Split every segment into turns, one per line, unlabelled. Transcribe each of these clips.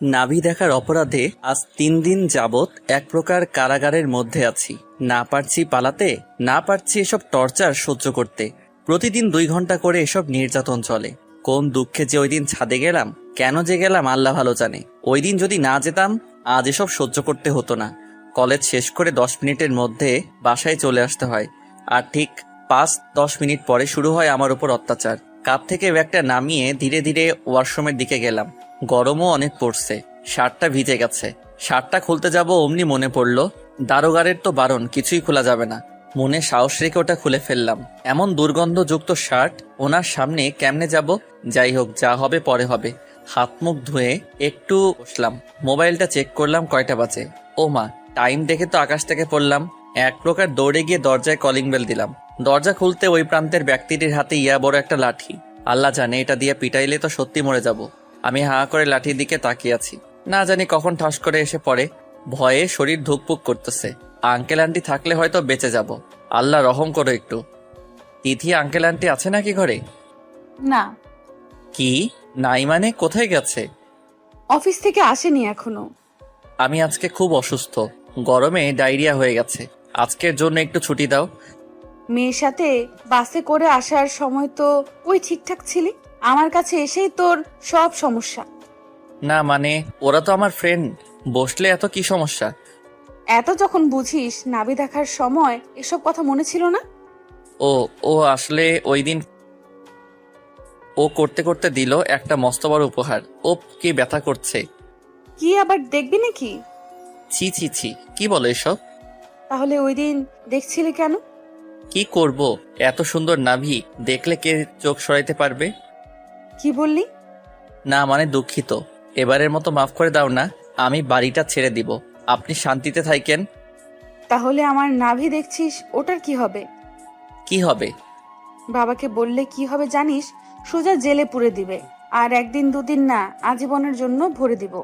নাভি দেখার অপরাধে আজ 3 দিন যাবৎ এক প্রকার কারাগারের মধ্যে আছি। না পারছি পালাতে, না পারছি এসব টর্চার সহ্য করতে। প্রতিদিন 2 ঘন্টা করে এসব নির্যাতন চলে। কোন দুঃখে যে ওই দিন ছাদে গেলাম, কেন যে গেলাম আল্লাহ ভালো জানে। ওই দিন যদি না যেতাম আজ এসব সহ্য করতে হতো না। কলেজ শেষ করে 10 মিনিটের মধ্যে বাসায় চলে আসতে হয়, আর ঠিক 5-10 মিনিট পরে শুরু হয় আমার উপর অত্যাচার। কাপ থেকে ব্যাগটা নামিয়ে ধীরে ধীরে ওয়াশরুমের দিকে গেলাম। গরমও অনেক পড়ছে, শার্টটা ভিজে গেছে। শার্টটা খুলতে যাব অমনি মনে পড়ল দারোগারের তো বারণ, কিছুই খোলা যাবে না। মনে সাহস রেখে ওটা খুলে ফেললাম। এমন দুর্গন্ধযুক্ত শার্ট ওনার সামনে কেমনে যাব? যাই হোক, যা হবে পরে হবে। হাত মুখ ধুয়ে একটু বসলাম, মোবাইলটা চেক করলাম কয়টা বাজে। ও মা, টাইম দেখে তো আকাশ থেকে পড়লাম। এক প্রকার দৌড়ে গিয়ে দরজায় কলিং বেল দিলাম। দরজা খুলতে ওই প্রান্তের ব্যক্তিটির হাতে ইয়া বড় একটা লাঠি। আল্লাহ জানে এটা দিয়ে পিটাইলে তো সত্যি মরে যাব। আমি হাঁ করে লাঠির দিকে তাকিয়ে আছি, না জানি কখন ঠাস করে এসে পড়ে। ভয়ে শরীর ধুকপুক করতেছে। আঙ্কেল আন্টি থাকলে হয়তো বেঁচে যাব। আল্লাহ রহম করো একটু। তিথি আঙ্কেল আন্টি আছে নাকি ঘরে?
না,
কি নাই মানে? কোথায় গেছে?
অফিস থেকে আসেনি এখনো।
আমি আজকে খুব অসুস্থ, গরমে ডায়রিয়া হয়ে গেছে। আজকের জন্য একটু ছুটি দাও।
মেয়ের সাথে বাসে করে আসার সময় তো ওই ঠিকঠাক ছিলি, আমার কাছে এসেই তোর সব সমস্যা।
না মানে, ওরা তো আমার ফ্রেন্ড, বসলে এত কি সমস্যা?
এত যখন বুঝিস, নাভি দেখার সময় এসব কথা মনে ছিল না?
ও ও আসলে ওই দিন ও করতে করতে দিল একটা মস্ত বড় উপহার। ও কি ব্যথা করছে।
কি আবার দেখবি নাকি?
ছি ছি ছি, কি বলো এসব?
তাহলে ওই দিন দেখছিলি কেন?
কি করব, এত সুন্দর নাভি দেখলে কে চোখ সরাইতে পারবে?
কি বললি?
না মানে দুঃখিত, এবারের মতো মাফ করে দাও না। আমি বাড়িটা ছেড়ে দিব, আপনি শান্তিতে থাকেন।
তাহলে আমার নাভি দেখছিস, ওটার কি হবে?
কি হবে?
বাবাকে বললে কি হবে জানিস? সোজা জেলে পুরে দিবে, আর 1 দিন 2 দিন না, আজীবনের জন্য ভরে দিব।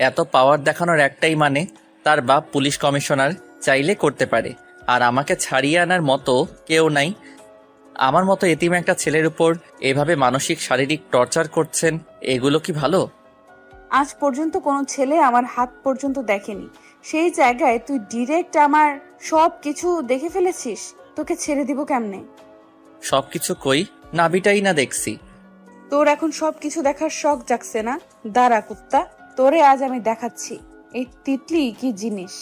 এত পাওয়ার দেখানোর একটাই মানে, তার বাপ পুলিশ কমিশনার, চাইলে করতে পারে। আর আমাকে ছাড়িয়ে আনার মতো কেউ নাই। আমার মতো এতিম একটা ছেলের উপর এভাবে মানসিক শারীরিক টর্চার করছেন, এগুলো কি ভালো?
আজ পর্যন্ত কোনো ছেলে আমার হাত পর্যন্ত দেখেনি, সেই জায়গায় তুই ডিরেক্ট আমার সব কিছু দেখে ফেলেছিস। তোকে ছেড়ে দিব কেমনে?
সবকিছু কই, নাভিটাই না দেখছি।
তোর এখন সব কিছু দেখার শখ জাগছে না? দাঁড়া কুত্তা, তোরে আজ আমি দেখাচ্ছি এই তিতলি কি জিনিস।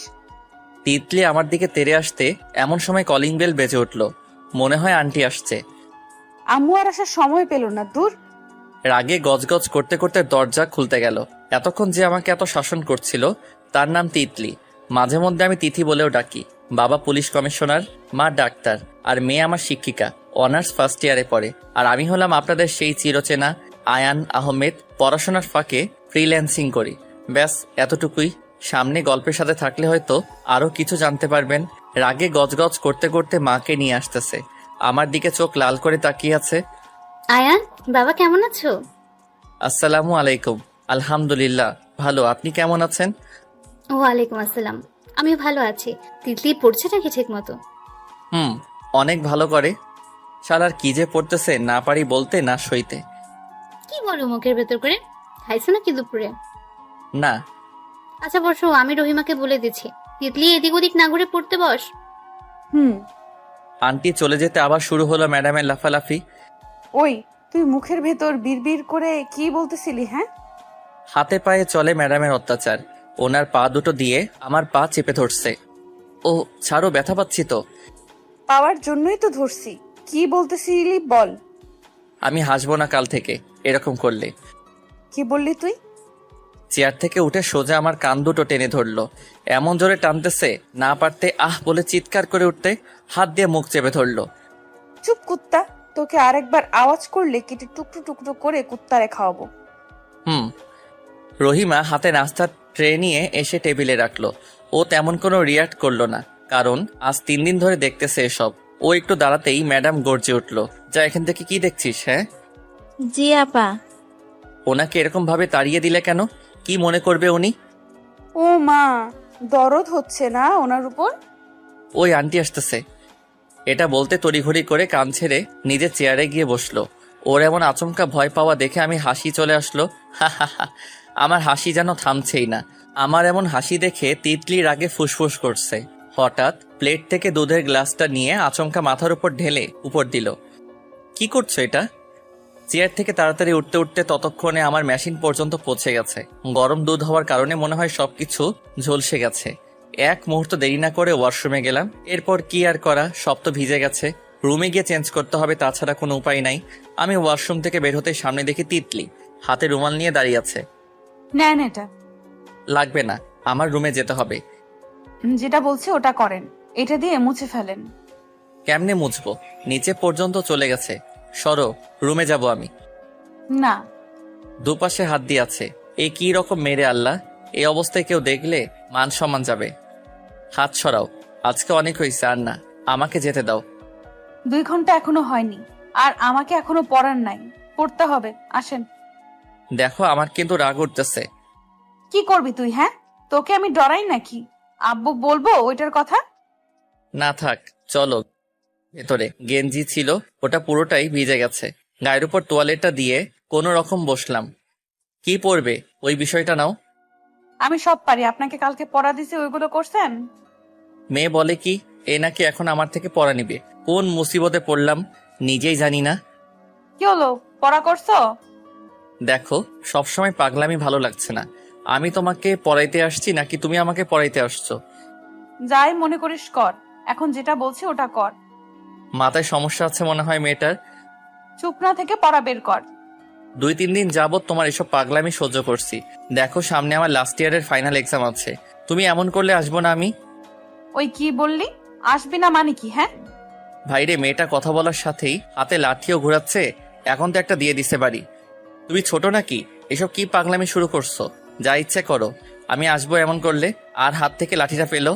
তিতলি আমার দিকে তেড়ে আসতে এমন সময় কলিং বেল বেজে উঠল। মনে হয় আন্টি আসছে।
আম্মু আর আসার সময় পেল না, দূর।
রাগে গজগজ করতে করতে দরজা খুলতে গেল। এতক্ষণ যে আমাকে এত শাসন করছিল তার নাম তিতলি। মাঝে মধ্যে আমি তিথি বলেও ডাকি। বাবা পুলিশ কমিশনার, মা ডাক্তার, আর মেয়ে আমার শিক্ষিকা, অনার্স ফার্স্ট ইয়ারে পড়ে। আর আমি হলাম আপনাদের সেই চিরচেনা আয়ান আহমেদ। পড়াশোনার ফাঁকে ফ্রিল্যান্সিং করি। ব্যাস এতটুকুই। সামনে গল্পের সাথে থাকলে হয়তো আরো কিছু জানতে পারবেন। রাগে গজগজ করতে করতে মাকে নিয়ে আসতেছে। আমার দিকে চোখ লাল করে তাকিয়ে আছে।
আয়ান, বাবা কেমন আছো?
আসসালামু আলাইকুম। আলহামদুলিল্লাহ ভালো, আপনি কেমন আছেন?
ওয়ালাইকুম আসসালাম, আমি ভালো আছি। তিতলি পড়ছে নাকি ঠিক মতো?
অনেক ভালো করে। শালার কি যে পড়তেছে, না পারি বলতে না সইতে।
কি বলো মুখের ভেতর করে? খাইছো নাকি দুপুরে?
না।
আচ্ছা বসো, আমি রহিমাকে বলে দিচ্ছি। তিতলি এদিক ওদিক না ঘুরে পড়তে বস।
হুম।
আন্টি চলে যেতে আবার শুরু হলো ম্যাডামের লাফালাফি।
ওই, তুই মুখের ভেতর বিড়বিড় করে কি বলতেছিলি? হ্যাঁ,
হাতে পায়ে চলে ম্যাডামের অত্যাচার। ওনার পা দুটো দিয়ে আমার পা চেপে ধরছে। ও ছাড়ো, ব্যথা পাচ্ছি তো।
পাওয়ার জন্যই তো ধরছি। কি বলতেছিলি বল।
আমি হাসবো না কাল থেকে এরকম করলে।
কি বললি তুই?
চেয়ার থেকে উঠে সোজা আমার কান দুটো টেনে ধরলো। এমন জোরে টানতেছে, না পারতে আহ বলে চিৎকার করে উঠতে হাত দিয়ে মুখ চেপে ধরলো।
চুপ কুত্তা, তোকে আরেকবার আওয়াজ করলে কেটে টুকরো টুকরো করে কুত্তারে খাওয়াবো।
রহিমা হাতে নাস্তার ট্রে নিয়ে এসে টেবিলে রাখলো। ও তেমন কোনো রিয়াক্ট করলো না, কারণ আজ 3 দিন ধরে দেখতেছে এসব। ও একটু দাঁড়াতেই ম্যাডাম গর্জে উঠলো, যা এখান থেকে কি দেখছিস? হ্যাঁ,
জি আপা।
ওনাকে এরকম ভাবে তাড়িয়ে দিলে কেন? কি মনে করবে উনি?
ও মা, দরদ হচ্ছে না ওনার উপর?
ওই আন্টি আসতেছে। এটা বলতে তড়িঘড়ি করে কান ছেড়ে নিজের চেয়ারে গিয়ে বসলো। ওর এমন আচমকা ভয় পাওয়া দেখে আমি হাসি চলে আসলো। হা হা হা। আমার হাসি যেন থামছেই না। আমার এমন হাসি দেখে তিতলির আগে ফুসফুস করছে। হঠাৎ প্লেট থেকে দুধের গ্লাসটা নিয়ে আচমকা মাথার উপর ঢেলে উপর দিল। কি করছো এটা? চেয়ার থেকে তাড়াতাড়ি উঠতে উঠতে ততক্ষণে আমার মেশিন পর্যন্ত পৌঁছে গেছে। গরম দুধ হওয়ার কারণে মনে হয় সবকিছু ঝলসে গেছে। এক মুহূর্ত দেরি না করে ওয়াশরুমে গেলাম। এরপর কি আর করা, সব তো ভিজে গেছে। রুমে গিয়ে চেঞ্জ করতে হবে, তাছাড়া কোনো উপায় নাই। আমি ওয়াশরুম থেকে বের হতে সামনে দেখি তিতলি হাতে রুমাল নিয়ে দাঁড়িয়ে আছে।
নেন এটা।
লাগবে না, আমার রুমে যেতে হবে।
যেটা বলছি ওটা করেন, এটা দিয়ে মুছে ফেলেন।
কেমনে মুছবো? নিচে পর্যন্ত চলে গেছে। সরো, রুমে যাব আমি।
না।
দুপাশে হাত দিয়ে আছে। এই কি রকম মেরে আল্লাহ! এই অবস্থায় কেউ দেখলে মান সম্মান যাবে। হাত সরাও, আজকে অনেক হয়েছে, আর না, আমাকে যেতে দাও।
2 ঘন্টা এখনো হয়নি, আর আমাকে এখনো পড়ার নাই, পড়তে হবে। আসেন।
দেখো, আমার কিন্তু রাগ উঠতেছে।
কি করবি তুই? হ্যাঁ, তোকে আমি ডরাই নাকি? আব্বু বলবো ওইটার কথা?
না থাক, চলো। ভেতরে গেঞ্জি ছিল, ওটা পুরোটাই ভিজে গেছে। গায়ের উপর তোয়ালেটা দিয়ে কোনো রকম বসলাম। কি পরবে ওই বিষয়টা নাও।
আমি সব পারি, আপনাকে কালকে পড়া দিছি, ওইগুলো করছেন?
মেয়ে বলে কি এ নাকি এখন আমার থেকে পড়া নিবে। কোন মুসিবতে পড়লাম নিজেই জানি না।
কি হলো, পড়া করছো?
দেখো, সবসময় পাগলামি ভালো লাগছে না। আমি তোমাকে পড়াইতে আসছি নাকি তুমি আমাকে পড়াইতে আসছো?
যাই মনে করিস কর, এখন যেটা বলছি ওটা কর।
মাথায় সমস্যা আছে মনে হয় মেয়েটার।
চুপ না থেকে পড়া বের কর।
2-3 দিন যাবত তোমার এসব পাগলামি সহ্য করছি। দেখো, সামনে আমার লাস্ট ইয়ারের ফাইনাল এক্সাম আছে। তুমি এমন করলে আসবো না আমি।
ওই কি বললি? আসবি না মানে কি? হ্যাঁ,
ভাইরে, মেয়েটা কথা বলার সাথেই হাতে লাঠিও ঘোরাচ্ছে। এখন তো একটা দিয়ে দিছে বাড়ি। তুমি ছোট নাকি? এসব কি পাগলামি শুরু করছো? যা ইচ্ছে করো, আমি আসবো এমন করলে। আর হাত থেকে লাঠিটা পেলো।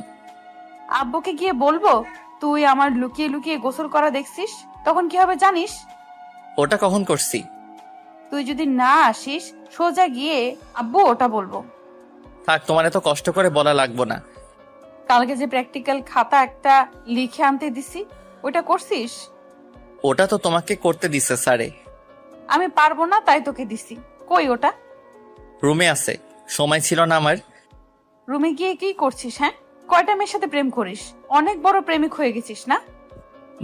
আব্বুকে গিয়ে বলবো তুই আমার লুকিয়ে লুকিয়ে গোসল করা দেখছিস, তখন কি হবে জানিস?
ওটা কখন করছি?
তুই যদি না আসিস সোজা গিয়ে আব্বু ওটা বলবো।
থাক, তোমার এত কষ্ট করে বলা লাগবো না।
কালকে যে প্র্যাকটিক্যাল খাতা একটা লিখে আনতে দিছি, ওটা করছিস?
ওটা তো তোমাকে করতে দিছে স্যারে।
আমি পারবো না তাই তোকে দিছি। কই ওটা?
রুমে আছে, সময় ছিল না আমার।
রুমে গিয়ে কি করছিস? হ্যাঁ, কয়টা মেয়ের সাথে প্রেম করিস? অনেক বড় প্রেমিক হয়ে গেছিস না?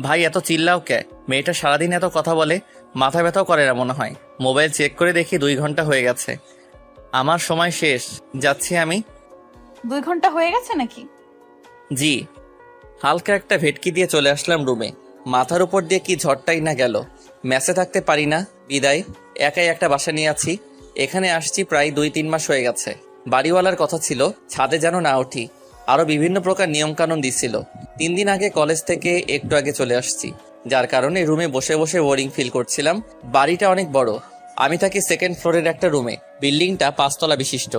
ভাই, এত চিল্লাও কে? মেয়েটা সারাদিন এত কথা বলে, মাথা ব্যথাও করে না মনে হয়। মোবাইল চেক করে দেখি 2 ঘন্টা হয়ে গেছে। আমার সময় শেষ, যাচ্ছি আমি।
2 ঘন্টা হয়ে গেছে নাকি?
জি। হালকা একটা ভেটকি দিয়ে চলে আসলাম রুমে। মাথার উপর দিয়ে কি ঝড়টাই না গেল। মেসে থাকতে পারি না, বিদায়। একাই একটা বাসা নিয়ে আছি। এখানে আসছি প্রায় 2-3 মাস হয়ে গেছে। বাড়িওয়ালার কথা ছিল ছাদে যেন না উঠি। আরো বিভিন্ন প্রকার নিয়মকানুন দিছিল। 3 দিন আগে কলেজ থেকে একটু আগে চলে আসছি, যার কারণে রুমে বসে বসে বোরিং ফিল করছিলাম। বাড়িটা অনেক বড়। আমি থাকি 2nd ফ্লোরের একটা রুমে। বিল্ডিংটা 5 তলা বিশিষ্ট।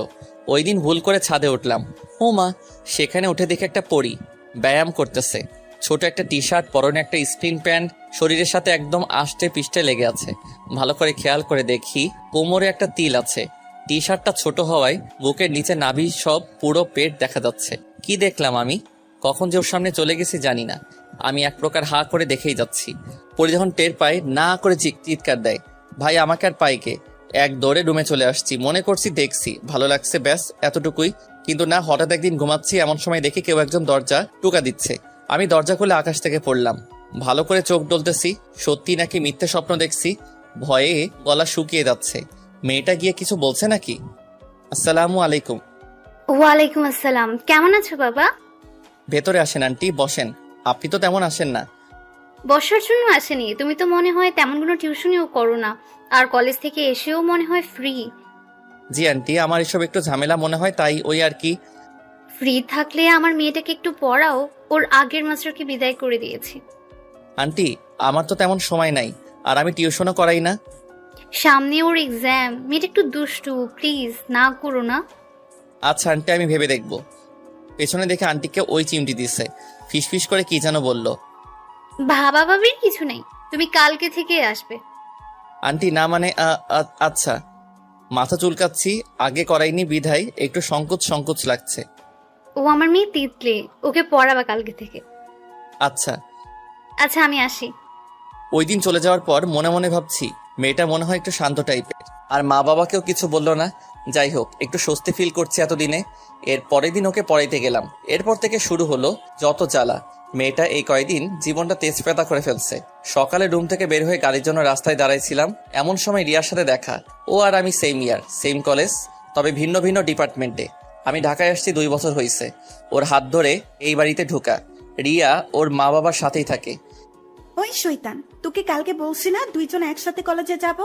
ওই দিন ভুল করে ছাদে উঠলাম। ও মা! সেখানে উঠে দেখে একটা পরী ব্যায়াম করতেছে। ছোট একটা টি শার্ট, পরনে একটা স্ক্রিন প্যান্ট, শরীরের সাথে একদম আষ্টে পিষ্টে লেগে আছে। ভালো করে খেয়াল করে দেখি কোমরে একটা তিল আছে। টি শার্টটা ছোট হওয়ায় বুকের নিচে নাভি সব পুরো পেট দেখা যাচ্ছে। কি দেখলাম আমি? কখন যে ওর সামনে চলে গেছি জানি না। আমি এক প্রকার হা করে দেখেই যাচ্ছি। পরে যখন টের পায়, না করে চিৎকার দেয়। ভাই, আমাকে আর পাইকে। এক দৌড়ে রুমে চলে আসছি। মনে করছি দেখছি, ভালো লাগছে, ব্যাস এতটুকুই। কিন্তু না, হঠাৎ একদিন ঘুমাচ্ছি, এমন সময় দেখি কেউ একজন দরজা টোকা দিচ্ছে। আমি দরজা খুলে আকাশ থেকে পড়লাম। ভালো করে চোখ ডলতেছি, সত্যি নাকি মিথ্যে স্বপ্ন দেখছি। ভয়ে গলা শুকিয়ে যাচ্ছে। মেয়েটা গিয়ে কিছু বলছে নাকি? আসসালামু আলাইকুম।
ওয়ালাইকুম আসসালাম। কেমন আছো বাবা?
ভেতরে আসেন আন্টি, বসেন। আপনি তো তেমন আসেন না।
বসার জন্য আসেনি, তুমি তো মনে হয় তেমন কোনো টিউশনিও করো না, আর কলেজ থেকে এসেও মনে হয় ফ্রি।
জি আন্টি, আমার এসব একটু ঝামেলা মনে হয়, তাই ওই আর কি।
ফ্রি থাকলে আমার মেয়েটাকে একটু পড়াও, ওর আগের মাস্টারকে বিদায় করে দিয়েছি।
আন্টি, আমার তো তেমন সময় নাই, আর আমি টিউশনও করাই না।
সামনে ওর এক্সাম, মেয়েটা একটু দুষ্টু, প্লিজ না করো না।
আচ্ছা আন্টি, আমি ভেবে দেখব। পেছনে দেখে আন্টিকে ওই চিমটি দিছে। ফিসফিস করে কি যেন বলল।
ভাবা ভাবির কিছু নেই, তুমি কালকে থেকে আসবে।
আন্টি, না মানে আচ্ছা। মাথা চুলকাচ্ছি, আগে করাইনি বিধায় একটু সংকোচ সংকোচ লাগছে।
ও আমার মেয়ে তিতলি, ওকে পড়াবা কালকে থেকে।
আচ্ছা।
আচ্ছা, আমি আসি।
ওই দিন চলে যাওয়ার পর মনে মনে ভাবছি মেয়েটা মনে হয় একটু শান্ত টাইপের। আর মা বাবাকেও কিছু বললো না। যাই হোক, একটু স্বস্তি ফিল করছি এতদিনে। এর পরের দিন ওকে পড়াইতে গেলাম। এরপর থেকে শুরু হলো যত জ্বালা। মেয়েটা এই কয়দিন জীবনটা তেজপাতা করে ফেলছে। সকালে রুম থেকে বের হয়ে গাড়ির জন্য রাস্তায় দাঁড়াইছিলাম, এমন সময় রিয়ার সাথে দেখা। ও আর আমি সেম ইয়ার, সেম কলেজ, তবে ভিন্ন ভিন্ন ডিপার্টমেন্টে। আমি ঢাকায় আসছি 2 বছর হয়েছে। ওর হাত ধরে এই বাড়িতে ঢোকা। রিয়া ওর মা বাবার সাথেই থাকে।
ওই শয়তান, তোকে কালকে বলছি না দুইজন একসাথে কলেজে যাব?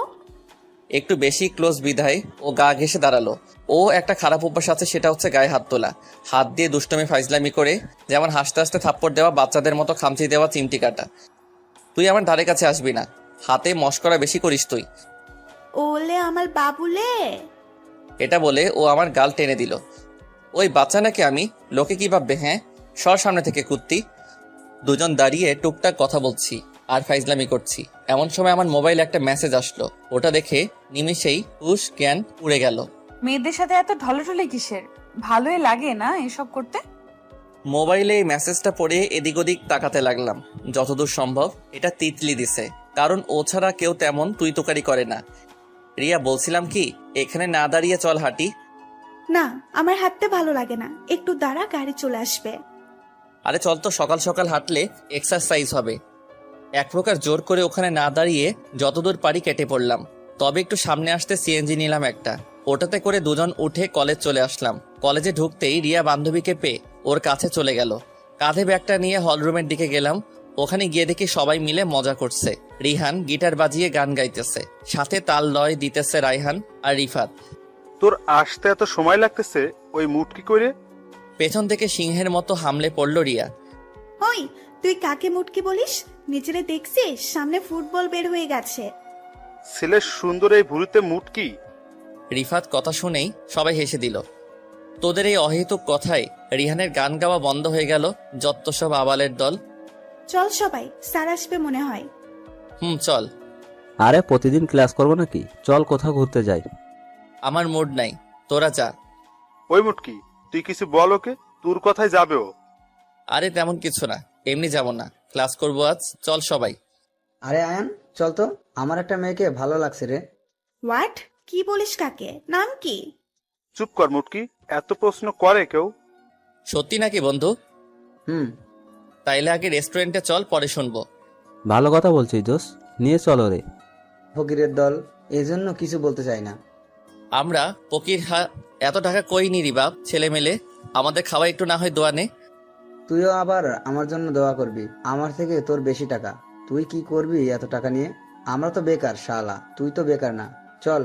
একটু বেশি ক্লোজ বিধায় ও গা ঘেসে দাঁড়ালো। ও একটা খারাপ অভ্যাস আছে, সেটা হচ্ছে গায়ে হাত তোলা। হাত দিয়ে দুষ্টমি ফাইজলামি করে, যেমন হাসতে হাসতে থাপ্পড় দেওয়া, বাচ্চাদের মতো খামচি দেওয়া, চিমটি কাটা। তুই আমার ধারে কাছে আসবি না, হাতে মশকরা বেশি করিস তুই।
ওলে আমার বাবুলে।
এটা বলে ও আমার গাল টেনে দিল। ওই বাচ্চা নাকি আমি? লোকে কি ভাববে? হ্যাঁ, সর সামনে থেকে কুত্তি। দুজন দাঁড়িয়ে টুকটাক কথা বলছি আর ফাইজলামি করছি। এমন সময় আমার মোবাইল একটা মেসেজ আসলো। ওটা দেখে নিমেষেই হুশ জ্ঞান উড়ে গেল।
মেয়েদের সাথে এত ঢলঢলি কিসের? ভালোই লাগে না এসব করতে?
মোবাইলে এই মেসেজটা পড়ে এদিক ওদিক তাকাতে লাগলাম। যতদূর সম্ভব এটা তিতলি দিছে, কারণ ও ছাড়া কেউ তেমন তুই তোকারি করে না। রিয়া, বলছিলাম কি, এখানে না দাঁড়িয়ে চল হাঁটি।
না, আমার হাঁটতে ভালো লাগে না, একটু দাঁড়া, গাড়ি চলে আসবে।
আরে চল তো, সকাল সকাল হাঁটলে এক্সারসাইজ হবে। এক প্রকার জোর করে ওখানে না দাঁড়িয়ে যতদূর পারি কেটে পড়লাম। তবে একটু সামনে আসতে সিএনজি নিলাম একটা। ওটাতে করে দুজন উঠে কলেজ চলে আসলাম। কলেজে ঢুকতেই রিয়া বান্ধবীকে পেয়ে ওর কাছে চলে গেল। কাঁধে ব্যাগটা নিয়ে হলরুমের দিকে গেলাম। ওখানে গিয়ে দেখি সবাই মিলে মজা করছে। রিহান গিটার বাজিয়ে গান গাইতেছে, সাথে তাল লয় দিতেছে রায়হান আর রিফাত।
তোর আসতে এত সময় লাগতেছে, ওই মুড কি করে?
পেছন থেকে সিংহের মতো হামলে পড়ল রিয়া।
ওই, তুই কাকে মুটকি বলিস? নিজেরে দেখছিস? সামনে ফুটবল বের হয়ে গেছে।
ছেলের সুন্দর এই ভুরুতে মুড কি?
রিফাত কথা শুনেই সবাই হেসে দিল। তোদের এই অহেতুক কথায় রিহানের গান গাওয়া বন্ধ হয়ে গেল। যত সব আবালের দল।
চল সবাই, স্যার আসবে মনে হয়।
চল।
আরে প্রতিদিন ক্লাস করবো নাকি? চল কোথাও ঘুরতে যাই।
আমার মুড নাই, তোরা যা।
ওই মুড কি? তুই কিছু বল ওকে, তোর কথায় যাবে ও।
আরে তেমন কিছু না, এমনি যাব না, ক্লাস করবো আজ। চল সবাই।
আরে আয়ান, চল তো, আমার একটা মেয়েকে ভালো লাগছে রে।
হোয়াট? কি বলিস কাকে? নাম কি?
চুপ কর মুটকি, এত প্রশ্ন করে কেউ?
সত্যি নাকি বন্ধু?
হুম।
তাইলে আগে রেস্টুরেন্টে চল, পরে শুনবো।
ভালো কথা বলছিস দোষ, নিয়ে চলো রে।
ফকিরের দল, এই জন্য কিছু বলতে চাই না।
আমরা এত টাকা কই নি রি বাপ, ছেলে মেলে আমাদের খাওয়া একটু না হয় দোয়ানে।
তুইও আবার আমার জন্য দোয়া করবি। আমার থেকে তোর বেশি টাকা, তুই কি করবি এত টাকা নিয়ে? আমরা তো বেকার শালা, তুই তো বেকার না। চল,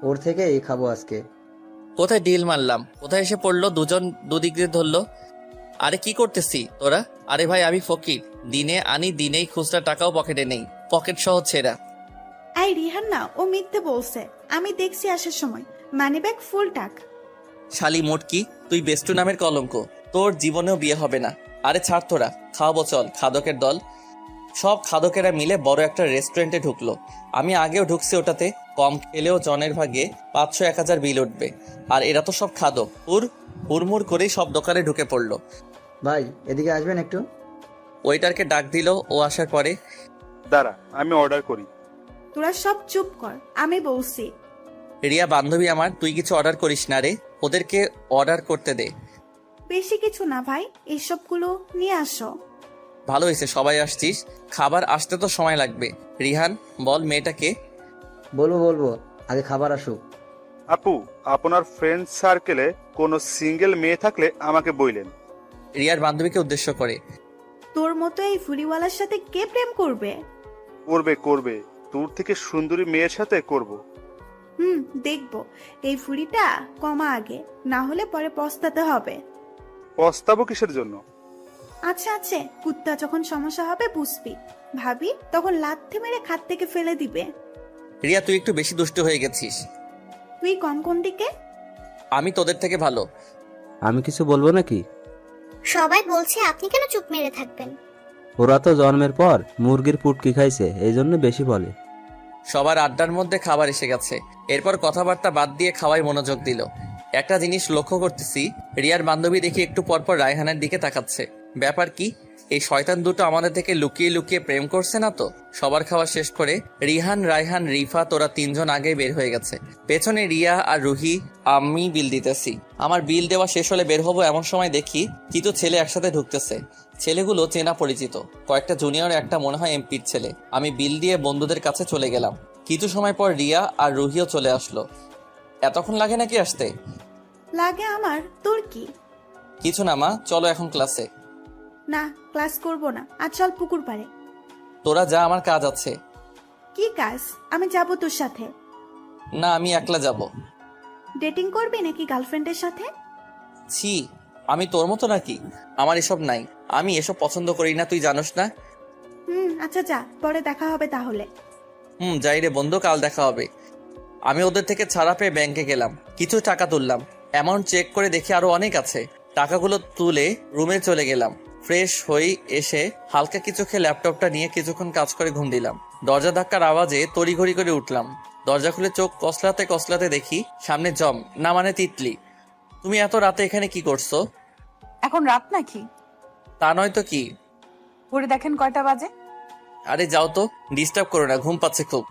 ওর থেকেই খাবো আজকে।
কোথায় ডিল মারলাম, কোথায় এসে পড়লো, দুজন দুদিক দিয়ে ধরলো। আরে কি করতেছি তোরা? আরে ভাই, আমি ফকির, দিনে আনি দিনেই খুচরা টাকাও পকেটে নেই, পকেট সহ ছেঁড়া।
আই রিহান না, ও মিথ্যে বলছে। আমি দেখছি আসার সময় মানি ব্যাগ ফুল টাক।
শালি মোটকি, তুই বেষ্টু নামের কলঙ্ক, তোর জীবনেও বিয়ে হবে না। আরে ছাড় তোরা, খাওয়াবো চল। খাদকের দল, সব খাদকেরা মিলে বড় একটা রেস্টুরেন্টে ঢুকলো। আমি আগেও ঢুকছি ওটাতে, কম খেলেও জনের ভাগে 500-1000 বিল উঠবে। আর এরা তো সব খাদক, হুড়মুড় করেই সব দোকানে ঢুকে পড়লো।
ভাই, এদিকে আসবেন একটু।
ওয়েটারকে ডাক দিল। ও আসার পরে,
দাঁড়া, আমি অর্ডার করি।
তোরা সব চুপ কর, আমি বলছি।
রিয়া বান্ধবী আমার, তুই কিছু অর্ডার করিস না রে, ওদেরকে অর্ডার করতে দে।
বেশি কিছু না ভাই, এইসবগুলো নিয়ে আসো।
ভালো হয়েছে সবাই আসছিস, খাবার আসতে তো সময় লাগবে। রিহান, বল মেয়েটাকে।
বলবো, আগে খাবার আসুক।
আপু, আপনার ফ্রেন্ড সার্কেলে কোনো সিঙ্গেল মেয়ে থাকলে আমাকে বইলেন।
রিয়ার বান্ধবীকে উদ্দেশ্য করে,
তোর মতো এই ফুরিওয়ালার সাথে কে প্রেম করবে?
করবে, তোর থেকে সুন্দরী মেয়ের সাথে করব।
দেখবো। এই ফুরিটা কমা আগে, না হলে পরে পস্তাতে হবে।
পস্তাবো কিসের জন্য?
আচ্ছা আছে, কুত্তা যখন সমস্যা হবে বুঝবি। ভাবি তখন লাথি মেরে খাট থেকে ফেলে দিবে।
রিয়া তুই একটু বেশি দুষ্ট হয়ে গেছিস।
তুই কম কোন দিকে?
আমি তোদের থেকে ভালো।
আমি কিছু বলবো নাকি?
সবাই বলছে, আপনি কেন চুপ মেরে থাকবেন?
ওরা তো জন্মের পর মুরগির পুটকি খাইছে, এই জন্য বেশি বলে।
সবার আড্ডার মধ্যে খাবার এসে গেছে। এরপর কথাবার্তা বাদ দিয়ে খাওয়ায় মনোযোগ দিল। একটা জিনিস লক্ষ্য করতেছি, রিয়ার বান্ধবী দেখি একটু পরপর রায়হানের দিকে তাকাচ্ছে। ব্যাপার কি? এই শয়তান দুটো আমাদের থেকে লুকিয়ে লুকিয়ে প্রেম করছে না তো? সবার খাওয়া শেষ করে রিহান, রায়হান, রিফা তোরা তিনজন আগে বের হয়ে গেছে। পেছনে রিয়া আর রুহি। আমি বিল দিতেছি। আমার বিল দেওয়া শেষ হলে বের হবো এমন সময় দেখি কিছু ছেলে একসাথে ঢুকতেছে। ছেলেগুলো চেনা পরিচিত, কয়েকটা জুনিয়র, একটা মনে হয় এমপির ছেলে। আমি বিল দিয়ে বন্ধুদের কাছে চলে গেলাম। কিছু সময় পর রিয়া আর রুহিও চলে আসলো। এতক্ষণ লাগে নাকি আসতে?
লাগে আমার, তোর কি?
কিছু না মা, চলো এখন ক্লাসে।
না, ক্লাস করব না, আজ চল পুকুর পাড়ে।
তোরা যা, আমার কাজ আছে।
কি কাজ? আমি যাব তোর সাথে।
না, আমি একলা যাব।
ডেটিং করবি নাকি গার্লফ্রেন্ডের সাথে?
ছি, আমি তোর মতো নাকি? আমার এসব নাই, আমি এসব পছন্দ করি না, তুই জানোস না।
আচ্ছা যা, পরে দেখা হবে তাহলে।
যাই রে বন্ধু, কাল দেখা হবে। আমি ওদের থেকে ছাড়া পেয়ে ব্যাংকে গেলাম, কিছু টাকা তুললাম। অ্যামাউন্ট চেক করে দেখি আরো অনেক আছে। টাকাগুলো তুলে রুমে চলে গেলাম। ফ্রেশ হয়ে এসে হালকা কিছু খেয়ে ল্যাপটপটা নিয়ে কিছুক্ষণ কাজ করে ঘুম দিলাম। দরজা ধাক্কার আওয়াজে তড়িঘড়ি করে উঠলাম। দরজা খুলে চোখ কসলাতে কসলাতে দেখি সামনে জম, না মানে তিতলি। তুমি এত রাতে এখানে কি করছো?
এখন রাত নাকি?
তা নয় তো কি।
ঘুরে দেখেন কয়টা বাজে।
আরে যাও তো, ডিস্টার্ব করো না, ঘুম পাচ্ছে খুব।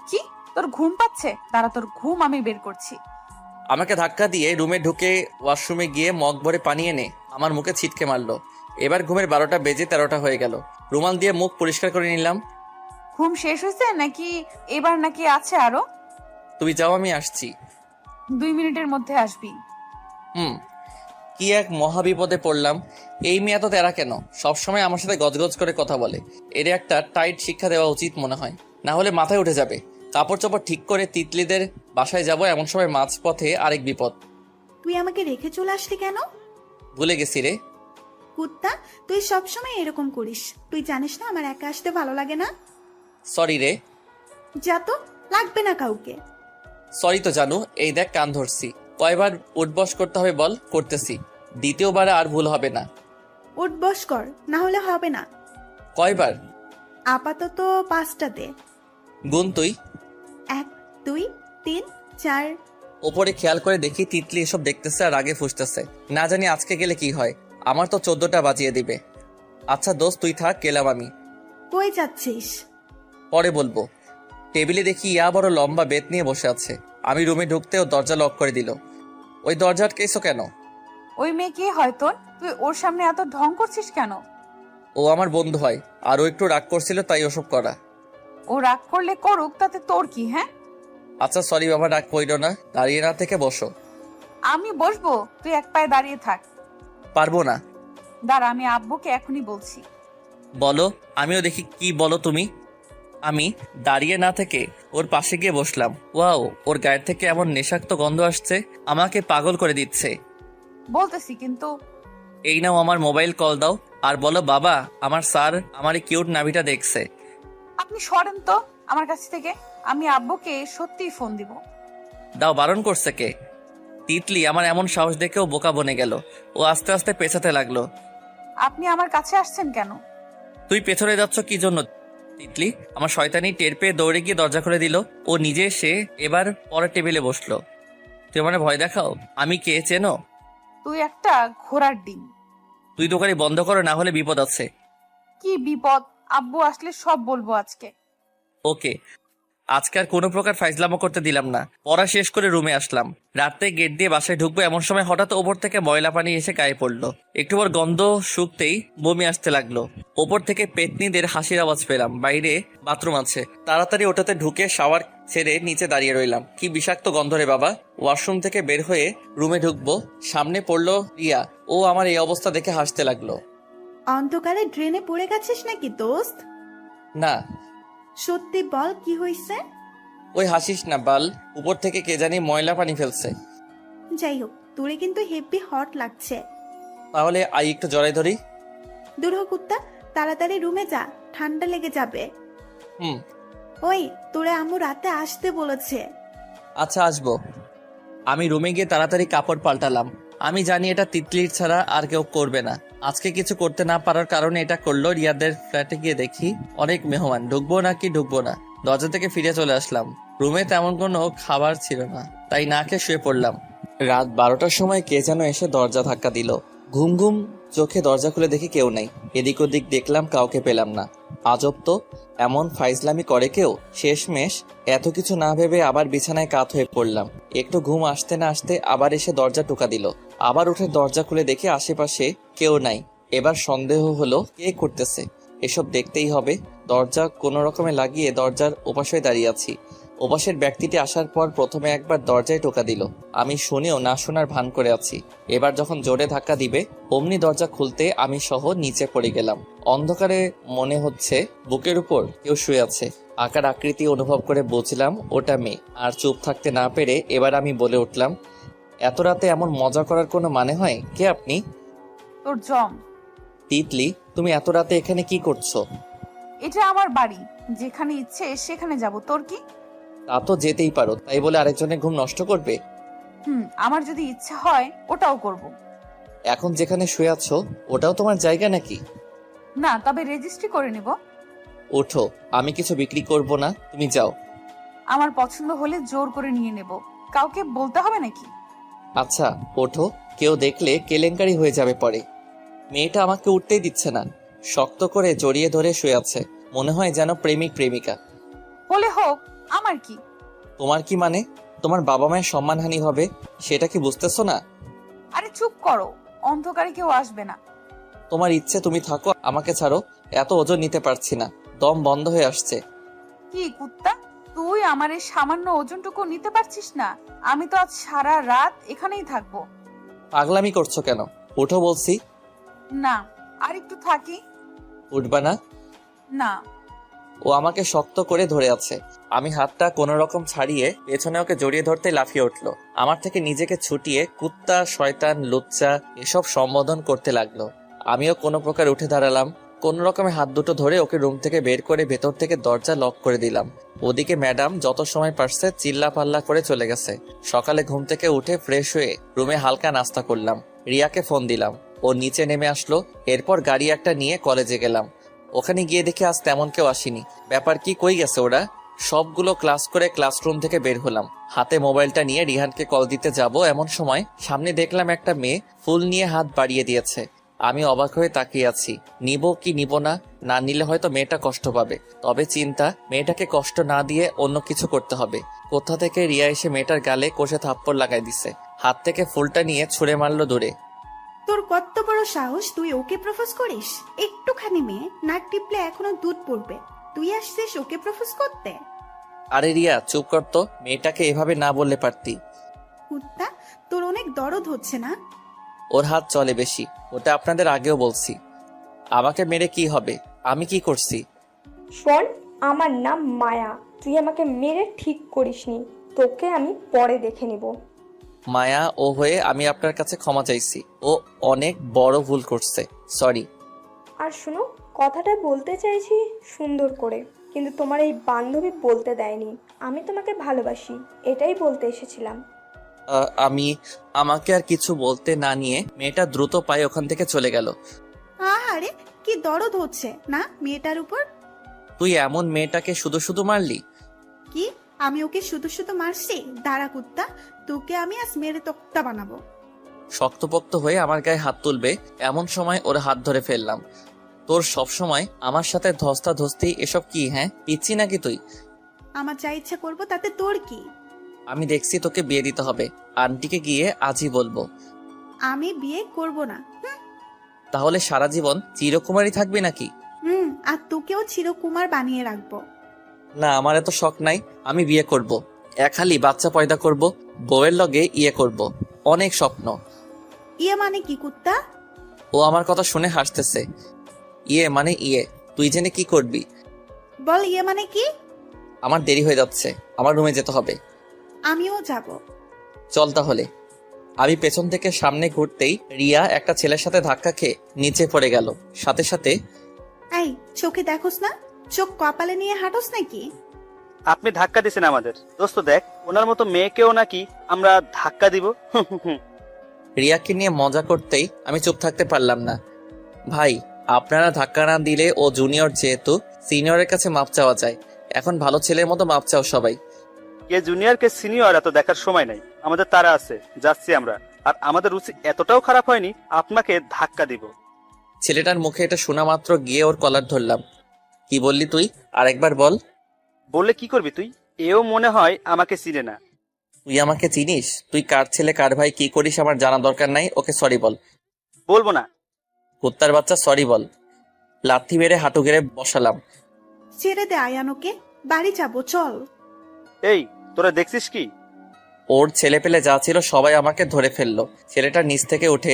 কি, তোর ঘুম পাচ্ছে? তারা তোর ঘুম আমি বের করছি।
আমাকে ধাক্কা দিয়ে রুমে ঢুকে ওয়াশরুমে গিয়ে মগ ভরে পানি এনে আমার মুখে ছিটকে মারলো। এবার ঘুমের 12টা বেজে 13টা হয়ে গেল। রুমাল দিয়ে মুখ পরিষ্কার করে নিলাম।
ঘুম শেষ হয়েছে নাকি এবার নাকি আছে আরো?
তুমি যাও, আমি আসছি।
2 মিনিটের মধ্যে আসবি।
কি এক মহাবিপদে পড়লাম। এই মেয়ে এত তেরা কেন? সবসময় আমার সাথে গজগজ করে কথা বলে। এর একটা টাইট শিক্ষা দেওয়া উচিত মনে হয়, না হলে মাথায় উঠে যাবে। কাপড় চোপড় ঠিক করে তিতলিদের বাসায় যাব, এমন সময় মাঝপথে আরেক বিপদ।
তুই আমাকে রেখে চলে আসলি কেন?
ভুলে গেছি রে।
কুত্তা, তুই সবসময় এরকম করিস। তুই জানিস না আমার একা আসতে ভালো লাগে না।
সরি রে।
যা তো, লাগবে না কাউকে।
সরি তো জানু, এই দেখ কান ধরছি। কয়বার উঠবস করতে হবে বল? করতেছি। দ্বিতীয়বারে আর ভুল হবে না।
উঠ বস কর, না হলে হবে না।
কয়বার?
আপাতত 5টাতে।
গুন তুই।
1 2 3 4।
ওপরে খেয়াল করে দেখি তিতলি এসব দেখতেছে আর আগে ফুসতেছে। না জানি আজকে গেলে কি হয়। আমার তো 14টা বাজিয়ে দিবে। আচ্ছা দোস্ত, তুই থাক, গেলাম আমি।
কই যাচ্ছিস?
পরে বলবো। টেবিলে দেখি ইয়া বড় লম্বা বেত নিয়ে বসে আছে। আমি রুমে ঢুকতেও দরজা লক করে দিল। ওই দরজা আটকেছো কেন?
ওই মেয়ে কে হয় তোর? তুই ওর সামনে এত ঢং করছিস কেন?
ও আমার বন্ধু হয়, আর ও একটু রাগ করছিল তাই ওসব করা।
ও রাগ করলে করুক, তাতে তোর কি? হ্যাঁ,
আচ্ছা সরি বাবা, রাগ কইরো না। দাঁড়িয়ে না থেকে বসো।
আমি বসবো, তুই এক পায়ে দাঁড়িয়ে থাক।
পারবো না।
দাঁড়া, আমি আব্বুকে এখনই বলছি।
বলো। আমিও দেখি কি বলো তুমি। আমি দাঁড়িয়ে না থেকে ওর পাশে গিয়ে বসলাম। ওয়াও, ওর গায়ের থেকে এমন নেশাক্ত গন্ধ আসছে, আমাকে পাগল করে দিচ্ছে।
বলতেছি কিন্তু।
এই নাও আমার মোবাইল, কল দাও আর বলো বাবা, আমার স্যার আমার এই কিউট নাভিটা দেখছে।
আপনি সরেন তো আমার কাছ থেকে, আমি আব্বুকে সত্যিই ফোন দিব।
দাও, বারণ করছে কে? তিতলি আমার এমন সাহস দেখেও বোকা বনে গেল। ও আস্তে আস্তে পেছাতে লাগলো।
আপনি আমার কাছে আসছেন কেন?
তুই পেছনে যাচ্ছ কি জন্য? তিতলি আমার শয়তানি টের পেয়ে দৌড়ে গিয়ে দরজা খুলে দিল। ও নিজে এসে এবার পরের টেবিলে বসলো। তুই মানে ভয় দেখাও? আমি কে চেনো?
তুই একটা ঘোড়ার ডিম।
তুই দোকানি বন্ধ করো, না হলে বিপদ আছে।
কি বিপদ? আব্বু আসলে সব বলবো আজকে।
ওকে, আজকে আর কোনো প্রকার ফাইজলামো করতে দিলাম না। পড়া শেষ করে রুমে আসলাম। রাতে গেট দিয়ে বাসায় ঢুকবো এমন সময় হঠাৎ ওপর থেকে ময়লা পানি এসে গায়ে পড়লো। একটু পর গন্ধ শুকতেই বমি আসতে লাগলো। ওপর থেকে পেতনিদের হাসির আওয়াজ পেলাম। বাইরে বাথরুম আছে। তাড়াতাড়ি ওটাতে ঢুকে শাওয়ার ছেড়ে নিচে দাঁড়িয়ে রইলাম। কি বিষাক্ত গন্ধ রে বাবা। ওয়াশরুম থেকে বের হয়ে রুমে ঢুকবো, সামনে পড়লো রিয়া। ও আমার এই অবস্থা দেখে হাসতে লাগলো।
অন্ধকারে ড্রেনে পড়ে গেছিস নাকি দোস্ত?
না।
সত্যি বল, কি হয়েছে?
ওই হাসিস না বাল, উপর থেকে কে জানি ময়লা পানি ফেলছে।
যাই হোক, তোরে কিন্তু হেভি হট লাগছে।
তাহলে আই একটু জড়াই ধরি।
দূর হ কুত্তা, তাড়াতাড়ি রুমে যা, ঠান্ডা লেগে যাবে। ওই, তোরে আম্মু রাতে আসতে বলেছে।
আচ্ছা আসবো। আমি রুমে গিয়ে তাড়াতাড়ি কাপড় পাল্টালাম। আমি জানি এটা তিতলির ছাড়া আর কেউ করবে না। আজকে কিছু করতে না পারার কারণে এটা করলো। রিয়াদের ফ্ল্যাটে গিয়ে দেখি অনেক মেহমান। ঢুকবো নাকি ঢুকবো না, দরজা থেকে ফিরে চলে আসলাম। রুমে তেমন কোনো খাবার ছিল না, তাই না খেয়ে শুয়ে পড়লাম। রাত 12টার সময় কে যেন এসে দরজা ধাক্কা দিল। ঘুম ঘুম চোখে দরজা খুলে দেখি কেউ নেই। এদিক ওদিক দেখলাম, কাউকে পেলাম না। আজব তো, এমন ফাইজলামি করে কেউ? শেষমেশ এত কিছু না ভেবে আবার বিছানায় কাত হয়ে পড়লাম। একটু ঘুম আসতে না আসতে আবার এসে দরজা টোকা দিল। আবার উঠে দরজা খুলে দেখি আশেপাশে কেউ নাই। এবার সন্দেহ হলো কে করতেছে। এসব দেখতেই হবে। দরজা কোনো রকমে লাগিয়ে দরজার ওপাশে দাঁড়িয়ে আছি। ওপাশের ব্যক্তিটি আসার পর প্রথমে একবার দরজায় টোকা দিল। আমি শুনেও না শোনার ভান করে আছি। এবার যখন জোরে ধাক্কা দিবে অমনি দরজা খুলতে আমি সহ নিচে পড়ে গেলাম। অন্ধকারে মনে হচ্ছে বুকের উপর কেউ শুয়ে আছে। আকার আকৃতি অনুভব করে বুঝলাম ওটা মেয়ে। আর চুপ থাকতে না পেরে এবার আমি বলে উঠলাম, এত রাতে এমন মজা করার কোনো মানে হয়? কে আপনি?
তোর জম।
তিতলি, তুমি এত রাতে এখানে কি করছো?
এটা আমার বাড়ি, যেখানে ইচ্ছে সেখানে যাব, তোর কি?
তা তো যেতেই পারো, তাই বলে আরেকজনের ঘুম নষ্ট করবে?
আমার যদি ইচ্ছা হয় ওটাও করব।
এখন যেখানে শুয়ে আছো ওটাও তোমার জায়গা নাকি?
না, তবে রেজিস্ট্রি করে নিব।
ওঠো, আমি কিছু বিক্রি করব না, তুমি যাও।
আমার পছন্দ হলে জোর করে নিয়ে নেব, কাউকে বলতে হবে নাকি?
আচ্ছা ওঠো, কেউ দেখলে কেলেঙ্কারি হয়ে যাবে পরে। মেয়েটা আমাকে উঠতেই দিচ্ছে না, শক্ত করে জড়িয়ে ধরে শুয়ে আছে, মনে হয় যেন প্রেমিক প্রেমিকা।
বলে হোক, আমার কি?
তোমার কি মানে? তোমার বাবা মায়ের সম্মানহানি হবে, সেটা কি বুঝতেছো না?
আরে চুপ করো, অন্ধকারে কেউ আসবে না।
তোমার ইচ্ছে তুমি থাকো, আমাকে ছাড়ো। এত ওজন নিতে পারছি না, দম বন্ধ হয়ে আসছে।
কি কুত্তা, তুই আমার এই সামান্য ওজনটুকু নিতে পারছিস না? আমি তো আজ সারা রাত এখানেই থাকবো।
পাগলামি করছো কেন? ওঠো বলছি।
না, আর একটু থাকি।
উঠবা না?
না।
ও আমাকে শক্ত করে ধরে আছে। আমি হাতটা কোনো রকম ছাড়িয়ে পেছনে ওকে জড়িয়ে ধরতে লাফিয়ে উঠলো। আমার থেকে নিজেকে ছুটিয়ে কুত্তা, শয়তান, লুচ্চা এসব সম্বোধন করতে লাগলো। আমিও কোনো প্রকার উঠে দাঁড়ালাম। কোন রকমে হাত দুটো ধরে ওকে রুম থেকে বের করে ভেতর থেকে দরজা লক করে দিলাম। ওদিকে ম্যাডাম যত সময় পারছে চিল্লা পাল্লা করে চলে গেছে। সকালে ঘুম থেকে উঠে ফ্রেশ হয়ে রুমে হালকা নাস্তা করলাম। রিয়াকে ফোন দিলাম, ও নিচে নেমে আসলো। এরপর গাড়ি একটা নিয়ে কলেজে গেলাম। ওখানে গিয়ে দেখি আজ তেমন কেউ আসেনি। ব্যাপার কি, কই গেছে ওরা? সবগুলো ক্লাস করে ক্লাসরুম থেকে বের হলাম। হাতে মোবাইলটা নিয়ে রিহানকে কল দিতে যাব, এমন সময় সামনে দেখলাম একটা মেয়ে ফুল নিয়ে হাত বাড়িয়ে দিয়েছে। আমি অবাক হয়ে তাকিয়ে আছি। নিব কি নিব না, না নিলে হয়তো মেয়েটা কষ্ট পাবে। তবে চিন্তা, মেয়েটাকে কষ্ট না দিয়ে অন্য কিছু করতে হবে। কোথা থেকে রিয়া এসে মেয়েটার গালে কষে থাপ্পড় লাগাই দিছে। হাত থেকে ফুলটা নিয়ে ছুঁড়ে মারলো দূরে।
তোর কত বড় সাহস, তুই ওকে প্রপোজ করিস? একটুখানি মেয়ে, নাক টিপলে এখনো দুধ পড়বে, তুই আসছিস ওকে প্রপোজ করতে?
আরে রিয়া চুপ কর তো, মেয়েটাকে এভাবে না বললে পারতি।
কুত্তা, তোর অনেক দরদ হচ্ছে না?
ওর হাত চলে বেশি, ওটা আপনাদের আগেও বলছি। আমাকে মেরে কি হবে? আমি কি করছি?
শোন, আমার নাম মায়া, তুই আমাকে মেরে ঠিক করিসনি, তোকে আমি পরে দেখে নিব।
মায়া ও হয়ে আমি আপনার কাছে ক্ষমা চাইছি। ও অনেক বড় ভুল করছে, সরি।
আর শুনো, কথাটা বলতে চাইছি সুন্দর করে, কিন্তু তোমার এই বান্ধবী বলতে দেয়নি। আমি তোমাকে ভালোবাসি, এটাই বলতে এসেছিলাম।
আমাকে আর কিছু বলতে না নিয়ে মেয়েটা দ্রুত পায়ে ওখান থেকে চলে গেল।
আহারে, কি দরদ হচ্ছে না মেয়েটার উপর?
তুই এমন মেয়েটাকে শুধু শুধু মারলি?
কি, আমি ওকে শুধু শুধু মারছি? দাঁড়া কুত্তা, তোকে আমি আজ মেরে তক্তা বানাবো।
শক্তপোক্ত হয়ে আমার গায়ে হাত তুলবে এমন সময় ওর হাত ধরে ফেললাম। তোর সব সময় আমার সাথে ধস্তাধস্তি এসব কি? হ্যাঁ, পিচ্ছি নাকি তুই?
আমার যা ইচ্ছা করবো তাতে তোর কি?
আমি দেখছি তোকে বিয়ে দিতে হবে। আন্টিকে গিয়ে আজই বলবো।
আমি বিয়ে করব না।
তাহলে সারা জীবন চিরকুমারী থাকবি নাকি?
আর তোকেও চিরকুমার বানিয়ে রাখবো।
না, আমার এত শখ নাই। আমি বিয়ে করব, খালি বাচ্চা পয়দা করব, বউয়ের লগে ইয়ে করব, অনেক স্বপ্ন।
ইয়ে মানে কি কুত্তা?
ও আমার কথা শুনে হাসতেছে। ইয়ে মানে ইয়ে, তুই জেনে কি করবি?
বল ইয়ে মানে কি?
আমার দেরি হয়ে যাচ্ছে, আমার রুমে যেতে হবে।
আমিও যাব।
চল তাহলে। আমি পেছন থেকে সামনে ঘুরতেই রিয়া একটা ছেলের সাথে ধাক্কা খেয়ে নিচে পড়ে গেল। সাথে সাথে,
এই চোখে দেখোস না? চোখ কপালে নিয়ে হাঁটোস নাকি?
আপনি ধাক্কা দিয়েছেন আমাদের। দোস্ত দেখ, ওনার মতো মেয়েকেও নাকি আমরা ধাক্কা দিব।
রিয়াকে নিয়ে মজা করতেই আমি চুপ থাকতে পারলাম না। ভাই, আপনারা ধাক্কা না দিলে ও জুনিয়র, যেহেতু সিনিয়রের কাছে মাপ চাওয়া যায়। এখন ভালো ছেলের মতো মাপ চাও সবাই।
কে জুনিয়র কে সিনিয়র এত দেখার সময় নাই, আমাদের তারা আছে, যাচ্ছি আমরা। আর আমাদের রুচি এতটাও খারাপ হয়নি আপনাকে ধাক্কা দিব।
ছেলেটার মুখে এটা শোনা মাত্র গিয়ে ওর কলার ধরলাম। কি বললি তুই? আরেকবার বল।
বললে কি করবি তুই? এও মনে হয় আমাকে চিনে না।
তুই আমাকে চিনিস? তুই কার ছেলে কার ভাই কি করিস আমার জানা দরকার নাই। ওকে সরি বল।
বলবো না।
কুত্তার বাচ্চা সরি বল। লাথি মেরে হাঁটু গেড়ে বসালাম।
ছেড়ে দে আয়ান, ওকে বাড়ি যাবো, চল।
এই তোরা দেখছিস কি?
ওর ছেলে পেলে যা ছিল সবাই আমাকে ধরে ফেললো। ছেলেটা নিচ থেকে উঠে,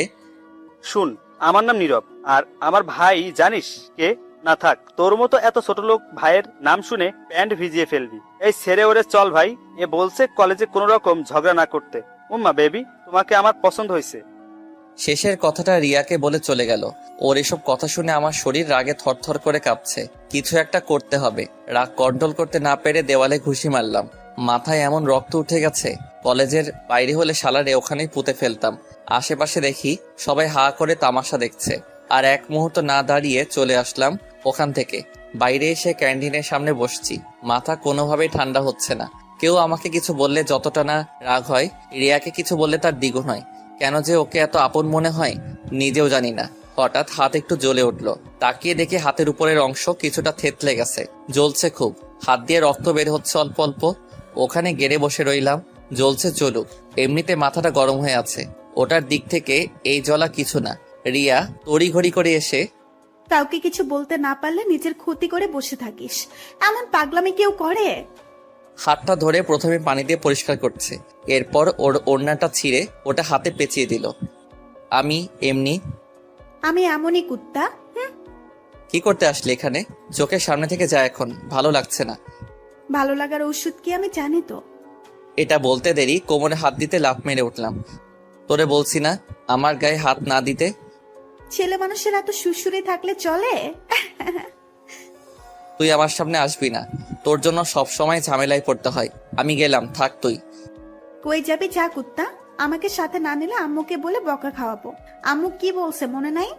শুন, আমার নাম নীরব, আর আমার ভাই জানিস কে? না থাক, তোর মতো এত ছোট লোক ভাইয়ের নাম শুনে প্যান্ট ভিজিয়ে ফেলবি। এই ছেড়ে ওরে চল ভাই। এ বলছে কলেজে কোনো রকম ঝগড়া না করতে। উম্মা বেবি, তোমাকে আমার পছন্দ হয়েছে।
শেষের কথাটা রিয়াকে বলে চলে গেল। ওর এসব কথা শুনে আমার শরীর রাগে থরথর করে কাঁপছে। কিছু একটা করতে হবে। রাগ কন্ট্রোল করতে না পেরে দেওয়ালে ঘুষি মারলাম। মাথায় এমন রক্ত উঠে গেছে, কলেজের বাইরে হলে শালারে ওখানেই পুঁতে ফেলতাম। আশেপাশে দেখি সবাই হা করে তামাশা দেখছে, আর এক মুহূর্ত না দাঁড়িয়ে চলে আসলাম ওখান থেকে। বাইরে এসে ক্যান্টিনের সামনে বসছি। মাথা কোনোভাবেই ঠান্ডা হচ্ছে না। কেউ আমাকে কিছু বললে যতটা না রাগ হয়, রিয়াকে কিছু বললে তার দ্বিগুণ হয়। কেন যে ওকে এত আপন মনে হয় নিজেও জানি না। হঠাৎ হাত একটু জ্বলে উঠলো। তাকিয়ে দেখে হাতের উপরের অংশ কিছুটা থেতলে গেছে, জ্বলছে খুব। হাত দিয়ে রক্ত বের হচ্ছে অল্প অল্প। ওখানে গেড়ে বসে রইলাম। জ্বলছে চলুক, এমনিতে মাথাটা গরম হয়ে আছে। ওটার দিক থেকে এই জ্বলা কিছু না। রিয়া তড়িঘড়ি করে এসে,
কাউকে কিছু বলতে না পারলে নিজের ক্ষতি করে বসে থাকিস, এমন পাগলামি কেউ করে?
হাতটা ধরে প্রথমে পানি দিয়ে পরিষ্কার করছে, এরপর ওর ওড়নাটা ছিঁড়ে ওটা হাতে পেঁচিয়ে দিল। আমি
এমনই কুত্তা।
কি করতে আসলে এখানে? চোখের সামনে থেকে যা, এখন ভালো লাগছে না।
ভালো লাগার ওষুধ কি আমি জানি তো।
এটা বলতে দেরি কোমরে হাত দিতে লাফ মেরে উঠলাম। তোরে বলছি না আমার গায়ে হাত না দিতে।
ছেলে মানুষের এত সুরসুরি থাকলে চলে?
তুই আমার সামনে আসবি না, তোর জন্য সব সময় ঝামেলায় পড়তে হয়। আমি গেলাম, থাক তুই।
কই যাবি যা কুত্তা। আমাকে সাথে না নিলে আম্মুকে বলে বকা খাওয়াবো। আম্মু কি বলছে মনে নাই?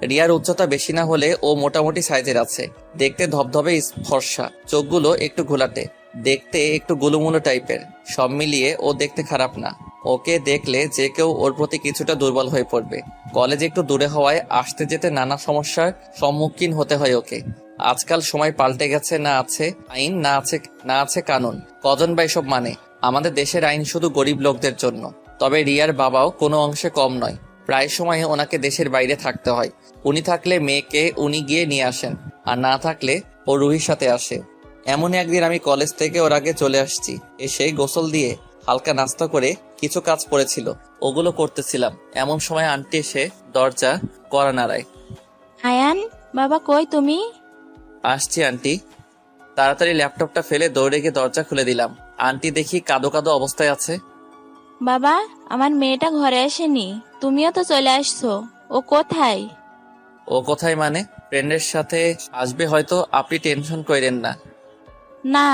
রিয়ার উচ্চতা বেশি না হলে ও মোটামুটি সাইজের আছে। দেখতে ধবধবে ফর্সা, চোখগুলো একটু ঘোলাটে, দেখতে একটু গুলুমুলু টাইপের। সব মিলিয়ে ও দেখতে খারাপ না। ওকে দেখলে যে কেউ ওর প্রতি কিছুটা দুর্বল হয়ে পড়বে। কলেজ একটু দূরে হওয়ায় আসতে যেতে নানা সমস্যার সম্মুখীন হতে হয় ওকে। আজকাল সময় পাল্টে গেছে, না আছে আইন, না আছে কানুন। কজন বা এসব মানে? আমাদের দেশের আইন শুধু গরিব লোকদের জন্য। তবে রিয়ার বাবাও কোনো অংশে কম নয়। প্রায় সময় ওনাকে দেশের বাইরে থাকতে হয়। উনি থাকলে মেয়েকে উনি গিয়ে নিয়ে আসেন, আর না থাকলে ও রুহির সাথে আসে। এমন একদিন আমি কলেজ থেকে ওর আগে চলে আসছি। এসে গোসল দিয়ে হালকা নাস্তা করে কিছু কাজ পড়েছিল, ওগুলো করতেছিলাম। এমন সময় আন্টি এসে দরজা কড়া নাড়ায়।
আয়ান, বাবা কই তুমি?
আসছি আন্টি। তাড়াতাড়ি ল্যাপটপটা ফেলে দৌড়ে গিয়ে দরজা খুলে দিলাম। আন্টি দেখি কাদো কাদো অবস্থায় আছে।
বাবা, আমার মেয়েটা ঘরে আসেনি, তুমিও তো চলে আসছো, ও কোথায়?
ও কোথায় মানে? ফ্রেন্ডের সাথে আসবে হয়তো, আপনি টেনশন করেন না।
না,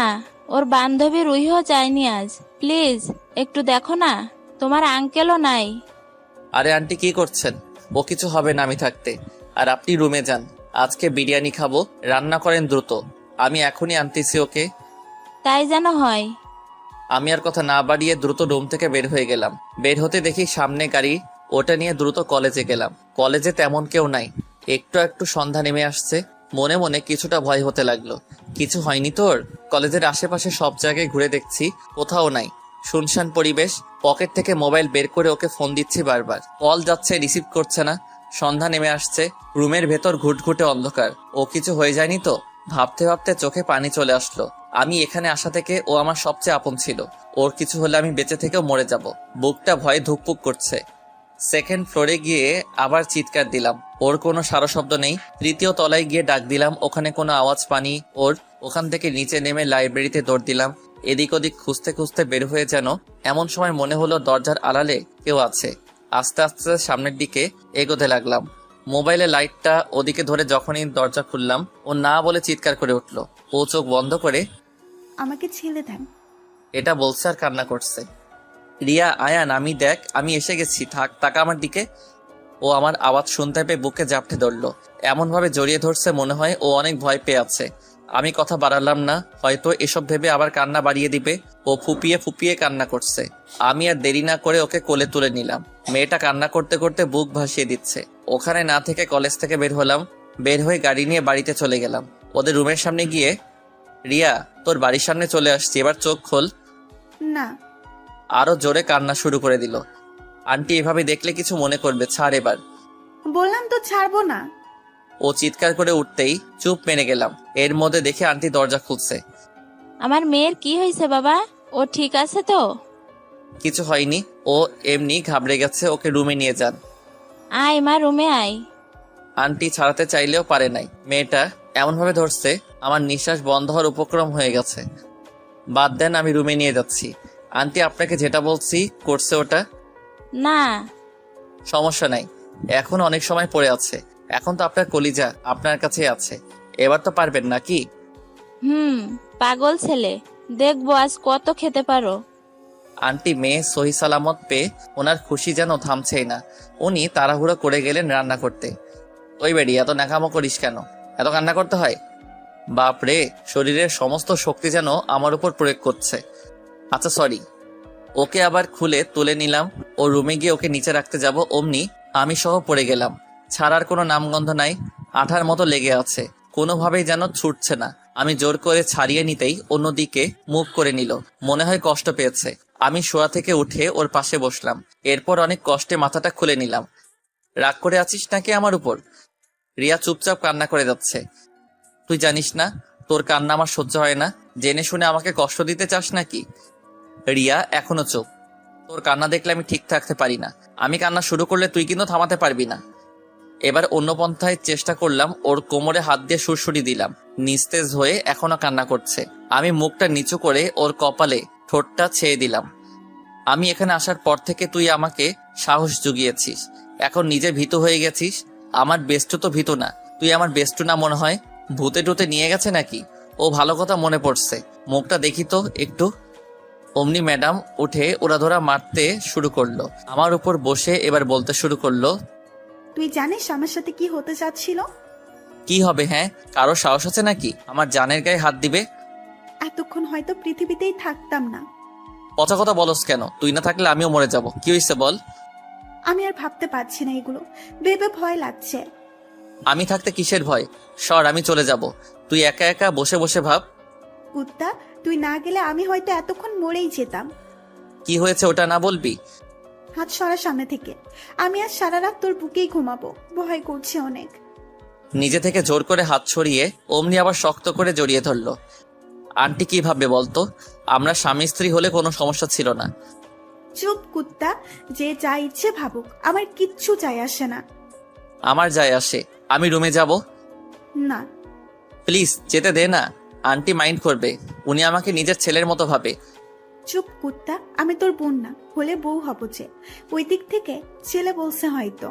ওর বান্ধবী রুহিও যায়নি আজ। প্লিজ একটু দেখো না, তোমার আঙ্কেলও নাই।
আরে আন্টি কি করছেন? ও কিছু হবে না আমি থাকতে। আর আপনি রুমে যান, আজকে বিরিয়ানি খাবো, রান্না করেন দ্রুত। আমি এখনই আনতেছি ওকে।
তাই যেন হয়।
আমি আর কথা না বাড়িয়ে দ্রুত রুম থেকে বের হয়ে গেলাম। বের হতে দেখি সামনে গাড়ি, ওটা নিয়ে দ্রুত কলেজে গেলাম। কলেজে তেমন কেউ নাই, একটু একটু সন্ধ্যা নেমে আসছে। মনে মনে কিছুটা ভয় হতে লাগলো। কিছু হয়নি তোর? কলেজের আশেপাশে সব জায়গায় ঘুরে দেখছি, কোথাও নাই। শুনশান পরিবেশ। পকেট থেকে মোবাইল বের করে ওকে ফোন দিচ্ছি বারবার, কল যাচ্ছে, রিসিভ করছে না। সন্ধ্যা নেমে আসছে, রুমের ভেতর ঘুটঘুটে অন্ধকার। ও কিছু হয়ে যায়নি তো? ভাবতে ভাবতে চোখে পানি চলে আসলো। আমি এখানে আসা থেকে ও আমার সবচেয়ে আপন ছিল। ওর কিছু হলে আমি বেঁচে থেকেও মরে যাব। বুকটা ভয়ে ধুকপুক করছে। সেকেন্ড ফ্লোরে গিয়ে আবার চিৎকার দিলাম, ওর কোনো সারা শব্দ নেই। তৃতীয় তলায় গিয়ে ডাক দিলাম, ওখানে কোনো আওয়াজ পানি ওর। ওখান থেকে নিচে নেমে লাইব্রেরিতে দৌড় দিলাম। এদিক ওদিক খুঁজতে খুঁজতে বের হয়ে যেন এমন সময় মনে হলো দরজার আড়ালে কেউ আছে। আস্তে আস্তে সামনের দিকে এগোতে লাগলাম। মোবাইলে লাইটটা ওদিকে ধরে যখনই দরজা খুললাম, ও না বলে চিৎকার করে উঠলো। ও চোখ বন্ধ করে
আমাকে ছেড়ে দেন,
এটা বলছে আর কান্না করছে। রিয়া, আয়ান, আমি দেখ, আমি এসে গেছি, থাক, তাকা আমার দিকে। ও আমার আওয়াজ শুনতে পেয়ে বুকে জাপটে ধরলো। এমন ভাবে জড়িয়ে ধরছে মনে হয় ও অনেক ভয় পেয়ে আছে। আমি কথা বাড়ালাম না, হয়তো এসব ভেবে আবার কান্না বাড়িয়ে দিবে। ও ফুপিয়ে ফুপিয়ে কান্না করছে। আমি আর দেরি না করে ওকে কোলে তুলে নিলাম। মেয়েটা কান্না করতে করতে বুক ভাসিয়ে দিচ্ছে। ওখানে না থেকে কলেজ থেকে বের হলাম। বের হয়ে গাড়ি নিয়ে বাড়িতে চলে গেলাম। ওদের রুমের সামনে গিয়ে, রিয়া তোর বাড়ির সামনে চলে আসছি, এবার চোখ খোল।
না।
আরো জোরে কান্না শুরু করে দিল। আন্টি এভাবে দেখলে কিছু মনে করবে, ছাড় এবার।
বললাম তো ছাড়বো না।
ও চিৎকার করে উঠতেই চুপ মেনে গেলাম। এর মধ্যে দেখে আন্টি দরজা খুলছে।
আমার মেয়ের কি হয়েছে বাবা? ও ঠিক আছে তো?
কিছু হয়নি, ও এমনি ঘাবড়ে গেছে, ওকে রুমে নিয়ে যান।
আয় মা, রুমে আয়।
আন্টি ছাড়াতে চাইলেও পারে নাই। মেয়েটা এমনভাবে ধরছে আমার নিঃশ্বাস বন্ধ হওয়ার উপক্রম হয়ে গেছে। বাদ দেন, আমি রুমে নিয়ে যাচ্ছি। আন্টি আপনাকে যেটা বলছি করছে ওটা?
না।
সমস্যা নাই, এখন অনেক সময় পড়ে আছে। এখন তো আপনার কলিজা আপনার কাছে আছে, এবার তো পারবেন নাকি?
পাগল ছেলে, দেখবো আজ কত খেতে পারো।
আন্টি মেয়ে সহি সালামত পেয়ে ওনার খুশি যেন থামছেই না। উনি তাড়াহুড়ো করে গেলেন রান্না করতে। ওই বেড়ি, এত নাকামো করিস কেন? এত কান্না করতে হয়? বাপ রে, শরীরের সমস্ত শক্তি যেন আমার উপর প্রয়োগ করছে। আচ্ছা সরি। ওকে আবার খুলে তুলে নিলাম। ও রুমে গিয়ে ওকে নিচে রাখতে যাব, অমনি আমি সহ পড়ে গেলাম। ছাড়ার কোনো নামগন্ধ নাই, আঠার মতো লেগে আছে, কোনোভাবেই যেন ছুটছে না। আমি জোর করে ছাড়িয়ে নিতেই অন্যদিকে মুভ করে নিল, মনে হয় কষ্ট পেয়েছে। আমি শোয়া থেকে উঠে ওর পাশে বসলাম। এরপর অনেক কষ্টে মাথাটা খুলে নিলাম। রাগ করে আছিস নাকি আমার উপর? রিয়া চুপচাপ কান্না করে যাচ্ছে। তুই জানিস না তোর কান্না আমার সহ্য হয় না? জেনে শুনে আমাকে কষ্ট দিতে চাস নাকি? রিয়া এখনো চুপ। তোর কান্না দেখলে আমি ঠিক থাকতে পারি না। আমি কান্না শুরু করলে তুই কিন্তু থামাতে পারবি না। এবার অন্য পন্থায় চেষ্টা করলাম, ওর কোমরে হাত দিয়ে সুরসুরি দিলাম। নিস্তেজ হয়ে এখনো কান্না করছে। আমি মুখটা নিচু করে ওর কপালে ঠোঁটটা ছেয়ে দিলাম। আমি এখানে আসার পর থেকে তুই আমাকে সাহস জুগিয়েছিস, এখন নিজে ভীতু হয়ে গেছিস। আমার বেষ্টু তো ভীতু না, তুই আমার বেষ্টু না মনে হয়? ভূতে টুতে নিয়ে গেছে নাকি? ও ভালো কথা মনে পড়ছে, মুখটা দেখি তো একটু। অমনি ম্যাডাম উঠে ওড়াধরা মারতে শুরু করলো। আমার উপর বসে এবার বলতে শুরু করলো,
তুই জানিস আমার সাথে কি হতে যাচ্ছিল?
কি হবে? হ্যাঁ, কারো সাহস আছে নাকি আমার জানের গায়ে হাত দিবে?
এতক্ষণ হয়তো পৃথিবীতেই থাকতাম না।
পচা কথা বলস কেন? তুই না থাকলে আমিও মরে যাব। কি হয়েছে বল?
আমি আর ভাবতে পারছি না এগুলো, ভেবে ভয় লাগছে।
আমি থাকতে কিসের ভয়? সর, আমি চলে যাব। তুই একা একা বসে বসে ভাব।
কুত্তা, তুই না গেলে আমি হয়তো এতক্ষণ মরেই যেতাম।
কি হয়েছে ওটা না বলবি?
হাত সরা সামনে থেকে। আমি আজ সারা রাত তোর বুকেই ঘুমাবো, ভয় করছে অনেক।
নিজে থেকে জোর করে হাত ছড়িয়ে অমনি আবার শক্ত করে জড়িয়ে ধরলো। আন্টি কি ভাববে বলতো? আমরা স্বামী স্ত্রী হলে কোনো সমস্যা ছিল না।
চুপ কুত্তা, যে যা ইচ্ছে ভাবুক, আমার কিচ্ছু যায় আসে না।
আমার যায় আসে। আমি রুমে যাব।
না।
প্লিজ যেতে দে না, আন্টি মাইন্ড করবে। উনি আমাকে নিজের ছেলের মতো ভাবে।
চুপ কুত্তা, আমি তোর বোন না, হলে বউ হব যে। ওই দিক থেকে ছেলে বলছে হয়তো।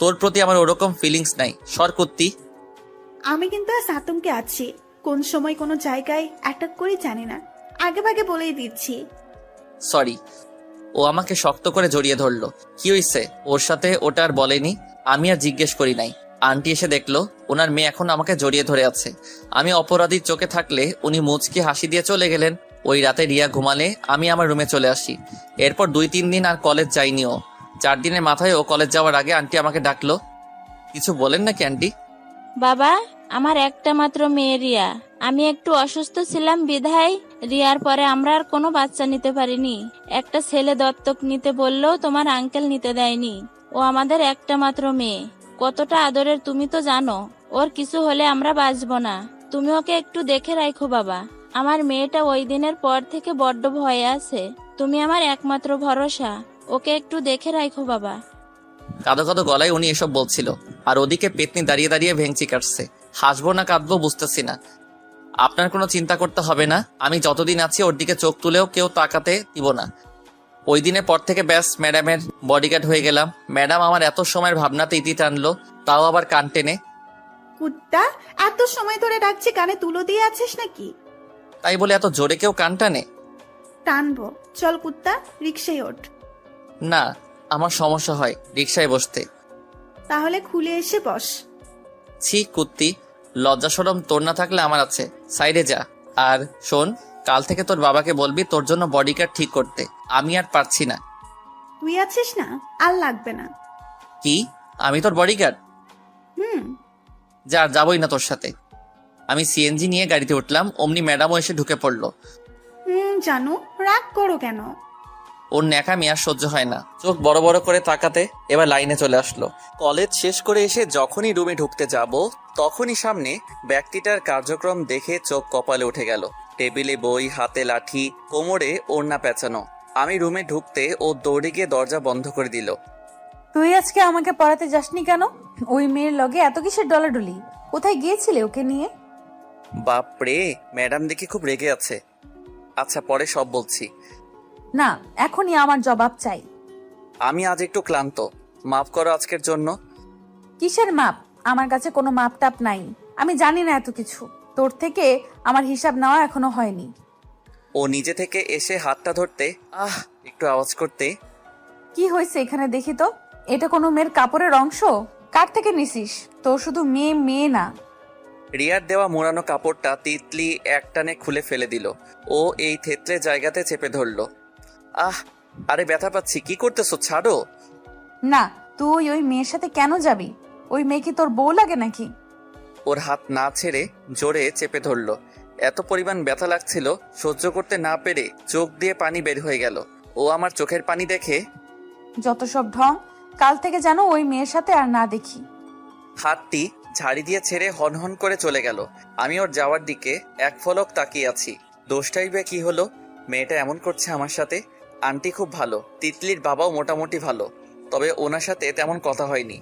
তোর প্রতি আমার ওরকম ফিলিংস নাই, সর কুত্তি।
আমি কিন্তু আজ আতঙ্কে আছি, কোন সময় কোনো জায়গায় অ্যাটাক করি জানি না, আগে ভাগে বলেই দিচ্ছি।
সরি। ও আমাকে শক্ত করে জড়িয়ে ধরলো। কি হয়েছে ওর সাথে ওটা আর বলেনি। আমি আর জিজ্ঞেস করি নাই। আন্টি এসে দেখলো ওনার মেয়ে এখন আমাকে জড়িয়ে ধরে আছে। আমি অপরাধীর চোখে থাকলে উনি মুচকি হাসি দিয়ে চলে গেলেন। ওই রাতে রিয়া ঘুমালে আমি আমার রুমে চলে আসি। এরপর 2-3 দিন আর কলেজ যাইনি ও। 4 দিনের মাথায় ও কলেজ যাওয়ার আগে আন্টি আমাকে ডাকলো। কিছু বলেন নাকি আন্টি?
বাবা, আমার একটা মাত্র মেয়ে রিয়া। আমি একটু অসুস্থ ছিলাম বিধায় রিয়ার পরে আমরা আর কোনো বাচ্চা নিতে পারিনি। একটা ছেলে দত্তক নিতে বললেও তোমার আঙ্কেল নিতে দেয়নি। ও আমাদের একটা মাত্র মেয়ে, কতটা আদরের তুমি তো জানো। ওর কিছু হলে আমরা বাঁচবো না। তুমি ওকে একটু দেখে রাখো বাবা। আমার মেয়েটা ওই দিনের পর থেকে বড্ড ভয়ে আছে। তুমি আমার একমাত্র ভরসা, ওকে একটু দেখে রাখো বাবা।
কাঁদো কাঁদো গলায় উনি এসব বলছিল, আর ওদিকে পেতনি দাঁড়িয়ে দাঁড়িয়ে ভেঙচি কাটছে। হাসবো না কাঁদবো বুঝতেছি না। আপনার কোনো চিন্তা করতে হবে না, আমি যতদিন আছি ওর দিকে চোখ তুলেও কেউ তাকাতে দিব না। ওই দিনের পর থেকে ব্যাস ম্যাডামের বডিগার্ড হয়ে গেলাম। ম্যাডাম আমার এত সময়ের ভাবনাতে ইতি টানলো, তাও আবার কান টেনে।
কুত্তা, এত সময় ধরে ডাকছি, কানে তুলো দিয়ে আছিস নাকি?
তাই বলে এত জোরে কেউ কান টানে?
টানবো, চল কুত্তা, রিক্সায় ওঠ।
না, আমার সমস্যা হয় রিকশায় বসতে।
তাহলে খুলে এসে বস।
ছি কুত্তি, লজ্জা শরম তোর না থাকলে আমার আছে, সাইডে যা। আর শোন, কাল থেকে তোর বাবাকে বলবি তোর জন্য বডিগার্ড ঠিক করতে, আমি আর পারছি না।
তুই আছিস না, আর লাগবে না।
কি? আমি তোর বডিগার্ড?
হুম।
যা, যাবই না তোর সাথে। আমি সিএনজি নিয়ে গাড়িতে উঠলাম, অমনি ম্যাডামও এসে ঢুকে পড়লো।
জানু, রাগ করো কেন?
ওর ন্যাকামি আর সহ্য হয় না, চোখ বড় বড় করে তাকাতে এবার লাইনে চলে আসলো। কলেজ শেষ করে এসে যখনই রুমে ঢুকতে যাব তখনই সামনে ব্যক্তিটার কার্যক্রম দেখে চোখ কপালে উঠে গেল। টেবিলে বই, হাতে লাঠি, কোমরে ওড়না পেঁচানো। আমি রুমে ঢুকতে ও দৌড়ে গিয়ে দরজা বন্ধ করে দিল।
তুই আজকে আমাকে পড়াতে যাসনি কেন? ওই মেয়ের লগে এত কিসের ডলাডলি? কোথায় গিয়েছিলে ওকে নিয়ে?
বাপরে, ম্যাডাম দেখি খুব রেগে আছে। আচ্ছা, পরে সব বলছি।
না, এখনই আমার জবাব চাই।
আমি আজ একটু ক্লান্ত, মাফ করো আজকের জন্য।
কিসের মাপ? আমার কাছে কোনো মাপ টাপ নাই। আমি জানি না এত কিছু। তোর থেকে আমার হিসাব নেওয়া এখনো হয়নি।
ও নিজে থেকে এসে হাতটা ধরতে, একটু আওয়াজ করতে।
কি হয়েছে এখানে দেখি তো? এটা কোনো মেয়ের কাপড়ের অংশ? কার থেকে নিছিস? তোর শুধু মেয়ে মেয়ে না।
রিয়ার দেওয়া মোড়ানো কাপড়টা তিতলি একটানে খুলে ফেলে দিল। ও এই থেতলে জায়গাতে চেপে ধরলো। আরে ব্যথা পাচ্ছি, কি করতেছো? ছাড়ো।
না, তুই ওই মেয়ের সাথে কেন যাবি? ওই মেয়ে কি তোর বউ লাগে নাকি?
ওর হাত না ছেড়ে জোরে চেপে ধরলো। এত পরিমাণ ব্যথা লাগছিল, সহ্য করতে না পেরে চোখ দিয়ে পানি বের হয়ে গেল। ও আমার চোখের পানি দেখে,
যত সব ঢং, কাল থেকে যেন ওই মেয়ের সাথে আর না দেখি।
হাতটি ঝাড়ি দিয়ে ছেড়ে হনহন করে চলে গেল। আমি ওর যাওয়ার দিকে এক ফলক তাকিয়ে আছি। দোষটাই বা কি হলো? মেয়েটা এমন করছে আমার সাথে। আন্টি খুব ভালো, তিতলির বাবাও মোটামুটি ভালো, তবে ওনার সাথে তেমন কথা হয়নি।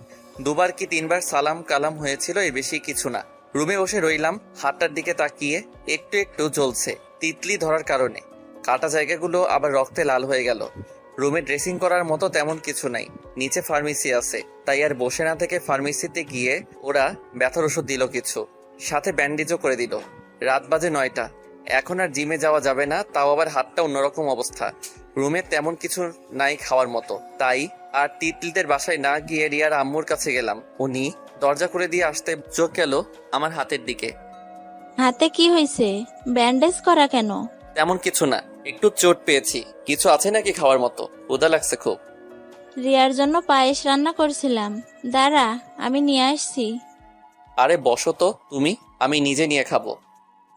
2বার কি 3বার সালাম কালাম হয়েছিল, এর বেশি কিছু না। রুমে বসে রইলাম, হাতটার দিকে তাকিয়ে। একটু একটু জ্বলছে, তিতলি ধরার কারণে। কাটা জায়গাগুলো আবার রক্তে লাল হয়ে গেল। রুমে ড্রেসিং করার মতো তেমন কিছু নাই, নিচে ফার্মেসি আছে, তাই আর বসে না থেকে ফার্মেসিতে গিয়ে ওরা ব্যথার ওষুধ দিল কিছু, সাথে ব্যান্ডেজও করে দিল। রাত বাজে 9টা, এখন আর জিমে যাওয়া যাবে না, তাও আবার হাতটা অন্যরকম অবস্থা। রুমে তেমন কিছু নাই খাওয়ার মতো, তাই আর তিতলিদের বাসায় না গিয়ে রিয়ার আম্মুর কাছে গেলাম। উনি দরজা করে দিয়ে আসতে চোখ গেল আমার হাতের দিকে।
হাতে কি হয়েছে? ব্যান্ডেজ করা কেন?
তেমন কিছু না, একটু চোট পেয়েছি। কিছু আছে নাকি খাওয়ার মতো? ক্ষুধা লাগছে খুব।
রিয়ার জন্য পায়েস রান্না করছিলাম, দাঁড়া আমি নিয়ে আসছি।
আরে বসো তো তুমি, আমি নিজে নিয়ে খাবো।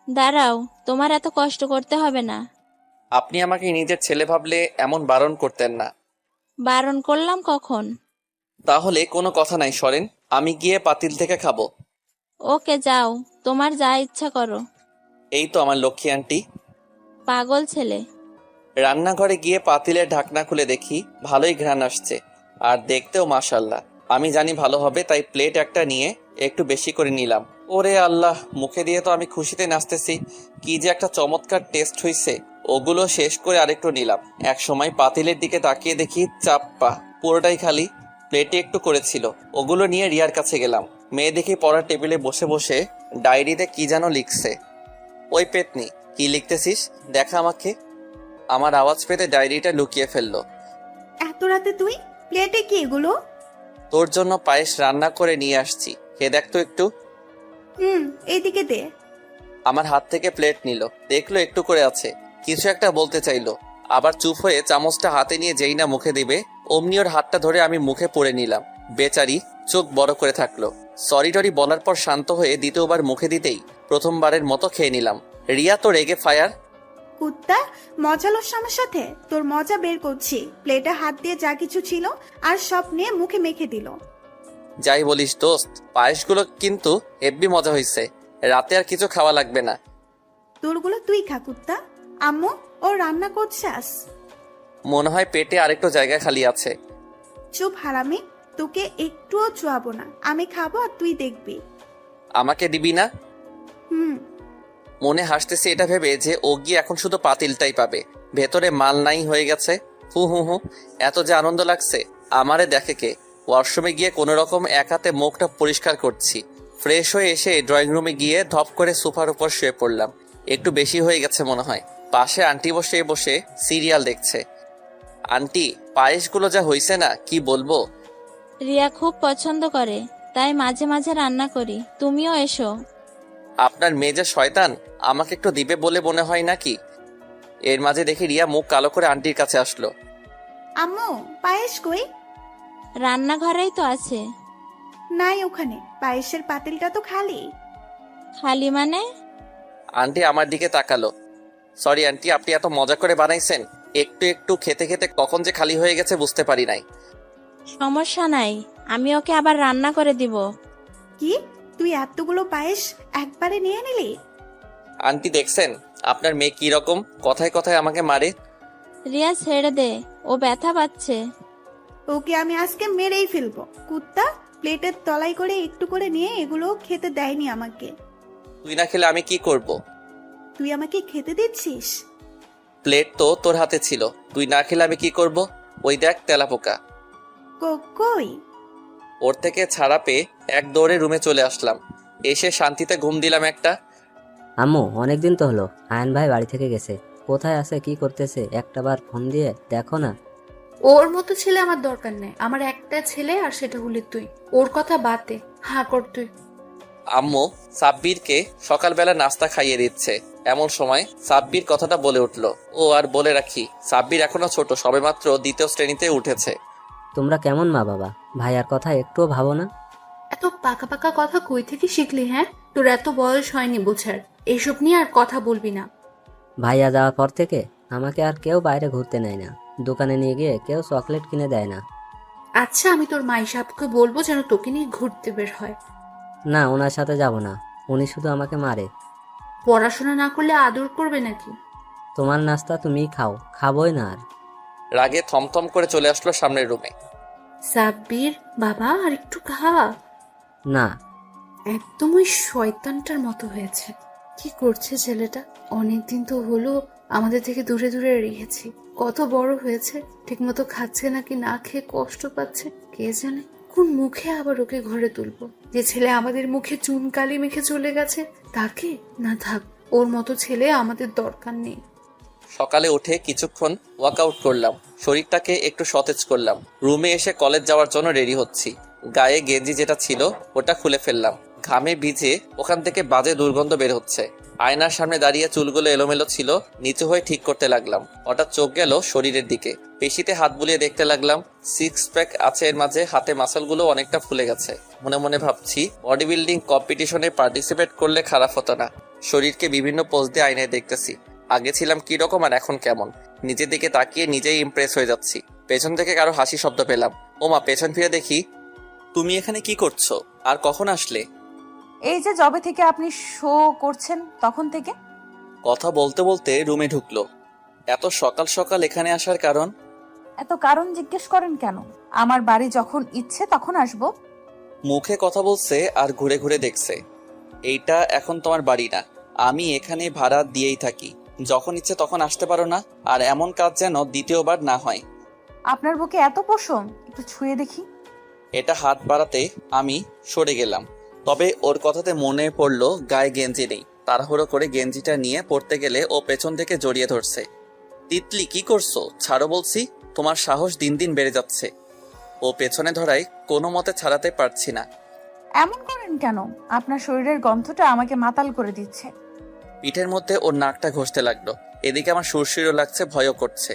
দাঁড়াও, তোমার এত কষ্ট করতে হবে না।
আপনি আমাকে নিজের ছেলে ভাবলে এমন বারণ করতেন না।
বারণ করলাম কখন?
তাহলে কোনো কথা নাই, সরেন, আমি গিয়ে পাতিল থেকে খাবো।
ওকে যাও, তোমার যা ইচ্ছা করো।
এই তো আমার লক্ষ্মী আন্টি।
পাগল ছেলে।
রান্নাঘরে গিয়ে পাতিলের ঢাকনা খুলে দেখি ভালোই ঘ্রাণ আসছে, আর দেখতেও মাশাল্লাহ। আমি জানি ভালো হবে, তাই প্লেট একটা নিয়ে একটু বেশি করে নিলাম। ওরে আল্লাহ, মুখে দিয়ে তো আমি খুশিতে নাচতেছি। কি যে একটা চমৎকার টেস্ট হয়েছে। ওগুলো শেষ করে আরেকটু নিলাম। এক সময় পাতিলের দিকে তাকিয়ে দেখি চাপ্পা, পুরোটাই খালি। প্লেটে একটু করেছিল। ওগুলো নিয়ে রিয়ার কাছে গেলাম। মেয়ে দেখি পড়ার টেবিলে বসে বসে ডায়েরিতে কি যেন লিখছে। ওই পেতনি, কি লিখতেছিস? দেখা আমাকে। আমার আওয়াজ পেতে ডায়েরিটা লুকিয়ে ফেললো।
এত রাতে তুই? প্লেটে কি এগুলো?
তোর জন্য পায়েস রান্না করে নিয়ে আসছি, খেয়ে দেখ তো একটু।
এইদিকে দে।
আমার হাত থেকে প্লেট নিল, দেখলো একটু করে আছে, কিছু একটা বলতে চাইলো, আবার চুপ হয়ে চামচটা হাতে নিয়ে যেই না মুখে দিবে অমনি ওর হাতটা ধরে আমি মুখে পুরে নিলাম। বেচারি চোখ বড় করে থাকলো। সরি টরি বলার পর শান্ত হয়ে দ্বিতীয়বার মুখে দিতেই প্রথমবারের মতো খেয়ে নিলাম। রিয়া তো রেগে ফায়ার।
কুত্তা, মজা লস আমার সাথে? তোর মজা বের করছি। প্লেটে হাত দিয়ে যা কিছু ছিল আর সব নিয়ে মুখে মেখে দিল।
যাই বলিস দোস্ত, পায়েসগুলো কিন্তু হেব্বি মজা হয়েছে। রাতে আর কিছু খাওয়া লাগবে না।
তোরগুলো তুই খা কুত্তা। আম্মু, ও রান্না করছাস?
মনে হয় পেটে আরেকটু জায়গা খালি আছে।
চুপ হারামি, তোকে একটুও চুয়াবো না। আমি খাবো আর তুই দেখবি।
আমাকে দিবি না?
হুম।
মনে হাসতেছে এটা ভেবে যে ও গিয়ে এখন শুধু পাতিলটাই পাবে, ভেতরে মাল নাই হয়ে গেছে। হু হু হু, এত যে আনন্দ লাগছে। আমারে দেখে কে? ওয়াশরুমে গিয়ে কোনো রকম এক হাতে মুখটা পরিষ্কার করছি। ফ্রেশ হয়ে এসে ড্রয়িং রুমে গিয়ে ধপ করে সোফার উপর শুয়ে পড়লাম। একটু বেশি হয়ে গেছে মনে হয়। পাশে আন্টি বসে বসে সিরিয়াল দেখছে। আন্টি, পায়েসগুলো যা হইছে না, কি বলবো।
রিয়া খুব পছন্দ করে, তাই মাঝে মাঝে রান্না করি। তুমিও এসো।
আপনার মেয়ে যে শয়তান, আমাকে একটু দিবে বলে মনে হয় নাকি? এর মাঝে দেখি রিয়া মুখ কালো করে আন্টির কাছে আসলো।
আম্মু পায়েস কই?
রান্নাঘরেই তো আছে।
নাই ওখানে, পায়েসের পাতিলটা তো খালি।
খালি মানে?
আন্টি আমার দিকে তাকালো। সরি আন্টি, আপনি এত মজা করে বানাইছেন, একটু একটু খেতে খেতে কখন যে খালি হয়ে গেছে বুঝতে পারি নাই।
সমস্যা নাই, আমি ওকে আবার রান্না করে দিব।
কি, তুই এতগুলো পায়েস একবারে নিয়ে নিলি?
আন্টি দেখছেন আপনার মেয়ে কি রকম, কথায় কথায় আমাকে মারে।
রিয়া ছেড়ে দে, ও ব্যথা পাচ্ছে।
ওকে আমি আজকে মেরেই ফেলবো। কুত্তা, প্লেটের তলাই করে একটু করে নিয়ে এগুলো খেতে দেয়নি আমাকে।
তুই না খেলে আমি কি করব?
তুই আমাকে খেতে দিচ্ছিস?
প্লেট তো তোর হাতে ছিল, তুই না খেলে আমি কি করব? ওই দেখ তেলাপোকা।
কই?
ওর থেকে ছাড়া পেয়ে এক দৌড়ে রুমে চলে আসলাম, এসে শান্তিতে ঘুম দিলাম একটা।
আম্মু অনেকদিন তো হলো, আয়ন ভাই বাড়ি থেকে গেছে, কোথায় আছে কি করতেছে একটাবার ফোন দিয়ে দেখো না।
ওর মতো ছেলে আমার দরকার নেই, আমার একটা ছেলে আর সেটা হলি তুই। ওর কথা বাদে, হ্যাঁ কর তুই।
আম্মু সাব্বিরকে সকালবেলা নাস্তা খাইয়ে দিচ্ছে, এমন সময় সাব্বির কথাটা বলে উঠলো। ও আর বলে রাখি, সাব্বির এখনো ছোট, সবেমাত্র 2য় শ্রেণীতে উঠেছে।
তোমরা কেমন মা বাবা, ভাইয়ার কথা একটুও ভাবো না?
এত পাকা পাকা কথা কই থেকে শিখলি? হ্যাঁ, তোর এত বয়স হয়নি বোঝার, এইসব নিয়ে আর কথা বলবি না।
ভাইয়া যাওয়ার পর থেকে আমাকে আর কেউ বাইরে ঘুরতে নেয় না, দোকানে নিয়ে গিয়ে কেউ চকলেট কিনে দেয় না।
আচ্ছা, আমি তোর মাই সাহেবকে বলবো যেন তোকে নিয়ে ঘুরতে বের হয়।
না, ওনার সাথে যাব না, উনি শুধু আমাকে মারে।
পড়াশোনা না করলে আদর করবে নাকি?
তোমার নাস্তা তুমিই খাও, খাবোই না আর।
রাগে থমথম করে চলে আসলো সামনের রুমে।
সাব্বির বাবা, আর একটু খা।
না।
একদম ওই শয়তানটার মতো হয়েছে। কি করছে ছেলেটা? অনেকদিন তো হলো আমাদের থেকে দূরে দূরে রেখেছি, কত বড় হয়েছে, ঠিকমতো খাচ্ছে নাকি না খেয়ে কষ্ট পাচ্ছে কে জানে। কোন মুখে আবার ওকে ঘরে তুলবো? যে ছেলে আমাদের মুখে চুন কালি মেখে চলে গেছে তাকে? না থাক, ওর মতো ছেলে আমাদের দরকার নেই।
সকালে উঠে কিছুক্ষণ ওয়ার্কআউট করলাম, শরীরটাকে একটু সতেজ করলাম। রুমে এসে কলেজ যাওয়ার জন্য রেডি হচ্ছি। গায়ে গেঞ্জি যেটা ছিল ওটা খুলে ফেললাম, ঘামে ভিজে ওখান থেকে বাজে দুর্গন্ধ বের হচ্ছে। আয়নার সামনে দাঁড়িয়ে চুলগুলো এলোমেলো ছিল, নিচু হয়ে ঠিক করতে লাগলাম। হঠাৎ চোখ গেল শরীরের দিকে, পেশিতে হাত বুলিয়ে দেখতে লাগলাম। 6 প্যাক আছে এর মাঝে, হাতে মাসলগুলো অনেকটা ফুলে গেছে। মনে মনে ভাবছি বডি বিল্ডিং কম্পিটিশনে পার্টিসিপেট করলে খারাপ হতো না। শরীরকে বিভিন্ন পোজ দিয়ে আয়নায় দেখতেছি, আগে ছিলাম কি রকম আর এখন কেমন। নিজের দিকে তাকিয়ে নিজেই ইমপ্রেস হয়ে যাচ্ছি। পেছন থেকে কারো হাসি শব্দ পেলাম। ওমা, পেছন ফিরে দেখি তুমি এখানে কি করছো আর কখন আসলে?
এই যে জবে থেকে আপনি শো করছেন তখন থেকে।
কথা বলতে বলতে রুমে ঢুকলো। এত সকাল সকাল এখানে আসার কারণ?
এত কারণ জিজ্ঞেস করেন কেন? আমার বাড়ি যখন ইচ্ছে তখন আসবো।
মুখে কথা বলছে আর ঘুরে ঘুরে দেখছে। এইটা এখন তোমার বাড়ি না, আমি এখানে ভাড়া দিয়েই থাকি, যখন ইচ্ছে তখন আসতে পারো না? আর এমন কাজ যেন দ্বিতীয়বার না হয়।
আপনার বুকে এত পশম, একটু ছুঁয়ে দেখি।
এটা হাত বাড়াতে আমি সরে গেলাম, তবে ওর কথাতে মনে পড়লো গায়ে গেঞ্জি নেই। তাড়াহুড়ো করে গেঞ্জিটা নিয়ে পড়তে গেলে ও পেছন থেকে জড়িয়ে ধরছে। তিতলি, কি করছো? ছাড়ো বলছি, তোমার সাহস দিন দিন বেড়ে যাচ্ছে। ও পেছনে ধরায় কোনো মতে ছাড়াতে পারছি না।
এমন করেন কেন? আপনার শরীরের গন্ধটা আমাকে মাতাল করে দিচ্ছে।
পিঠের মধ্যে ওর নাকটা ঘষতে লাগলো। এদিকে আমার সুরসুরও লাগছে, ভয়ও করছে।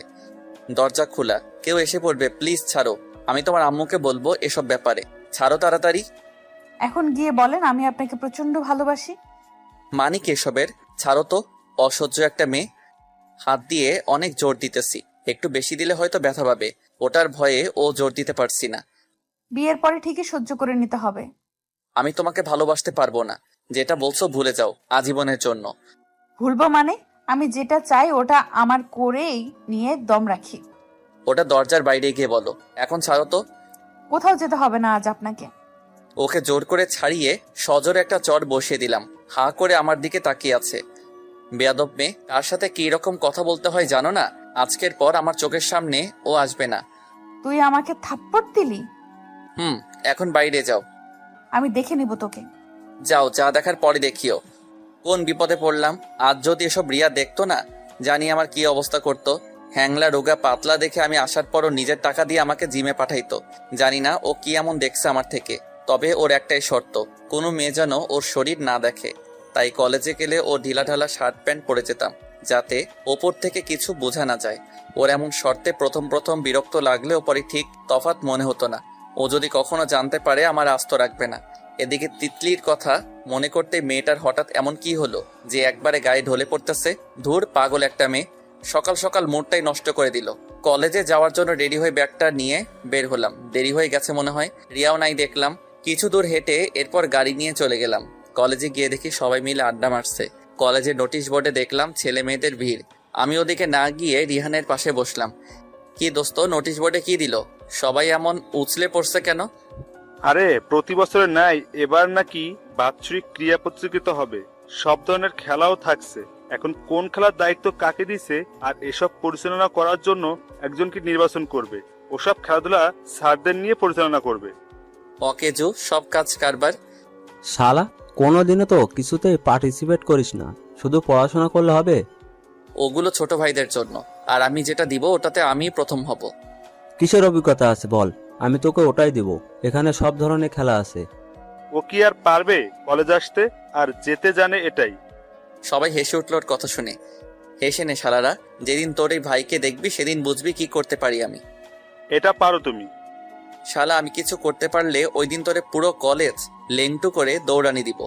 দরজা খোলা, কেউ এসে পড়বে, প্লিজ ছাড়ো, আমি তোমার আম্মুকে বলবো এসব ব্যাপারে, ছাড়ো তাড়াতাড়ি।
এখন গিয়ে বলেন আমি আপনাকে প্রচন্ড ভালোবাসি।
মানিক এসবের, ছাড়ো তো, অসহ্য একটা মেয়ে। হাত দিয়ে অনেক জোর দিতেছি, একটু বেশি দিলে হয়তো ব্যথা পাবে, ওটার ভয়ে ও জোর দিতে পারছি না।
বিয়ের পরে ঠিকই সহ্য করে নিতে হবে।
আমি তোমাকে ভালোবাসতে পারবো না, যেটা বলছো ভুলে যাও আজীবনের জন্য।
ভুলবো মানে? আমি যেটা চাই ওটা আমার করেই নিয়ে দম রাখি।
ওটা দরজার বাইরে গিয়ে বলো, এখন ছাড়ো তো।
কোথাও যেতে হবে না আজ আপনাকে।
ওকে জোর করে ছাড়িয়ে সজোরে একটা চড় বসিয়ে দিলাম। হাঁ করে আমার দিকে তাকিয়ে আছে। বেয়াদব মেয়ে, কার সাথে কি রকম কথা বলতে হয় জানো না? আজকের পর আমার চোখের সামনে ও আসবে না।
তুই আমাকে থাপ্পড় দিলি?
এখন বাইরে যাও।
আমি দেখে নিব তোকে।
যাও, যা দেখার পরে দেখিও। কোন বিপদে পড়লাম, আজ যদি এসব রিয়া দেখতো না, জানি আমার কি অবস্থা করতো। হ্যাংলা রোগা পাতলা দেখে আমি আসার পরও নিজের টাকা দিয়ে আমাকে জিমে পাঠাইতো। জানি না ও কি এমন দেখছে আমার থেকে, তবে ওর একটাই শর্ত, কোনো মেয়ে যেন ওর শরীর না দেখে। তাই কলেজে গেলে ও ঢিলাঢালা শার্ট প্যান্ট পরে যেতাম, যাতে ওপর থেকে কিছু বোঝা না যায়। ওর এমন শর্তে প্রথম প্রথম বিরক্ত লাগলেও পরে ঠিক তফাৎ মনে হতো না। ও যদি কখনো জানতে পারে আমার আস্ত রাখবে না। এদিকে তিতলির কথা মনে করতে মেয়েটার হঠাৎ এমন কি হলো যে একবারে গায়ে ঢলে পড়তেছে। ধুর, পাগল একটা মেয়ে, সকাল সকাল মুডটাই নষ্ট করে দিল। কলেজে যাওয়ার জন্য রেডি হয়ে ব্যাগটা নিয়ে বের হলাম। দেরি হয়ে গেছে মনে হয়, রিয়াও নাই দেখলাম। কিছু দূর হেঁটে এরপর গাড়ি নিয়ে চলে গেলাম। কলেজে গিয়ে দেখি সবাই মিলে আড্ডা মারছে। কলেজের নোটিশ বোর্ডে দেখলাম ছেলে মেয়েদের ভিড়। আমি ওদিকে না গিয়ে রিহানের পাশে বসলাম। কি দোস্ত, নোটিশ বোর্ডে কি দিল? সবাই এমন উছলে পড়ছে কেন?
আরে প্রতি বছরের নাই এবার নাকি বাৎসরিক ক্রিয়া প্রতিযোগিতা হবে, সব ধরনের খেলাও থাকছে। এখন কোন খেলার দায়িত্ব কাকে দিছে আর এসব পরিচালনা করার জন্য একজনকে নির্বাচন করবে। ওসব খেলাধুলা স্যারদের নিয়ে পরিচালনা করবে।
অকেজু সব কাজ কারবার।
শালা, কোনোদিনও তো কিছুতেই পার্টিসিপেট করিস না, শুধু পড়াশোনা করলে হবে?
ওগুলো ছোট ভাইদের জন্য, আর আমি যেটা দিব ওটাতে আমিই প্রথম হব।
কিসের অভিজ্ঞতা আছে বল, আমি তোকে ওটাই দিব। এখানে সব ধরনের খেলা আছে।
ও কি আর পারবে কলেজ আসতে? আর যেতে জানে এটাই।
সবাই হেসে উঠল ওর কথা শুনে। হেসে নে শালারা, যেদিন তোর এই ভাইকে দেখবি সেদিন বুঝবি কি করতে পারি আমি।
এটা পারো তুমি।
শালা, আমি কিছু করতে পারলে ওই দিন তোরে পুরো কলেজ লেংটু করে দৌড়ানি দিব।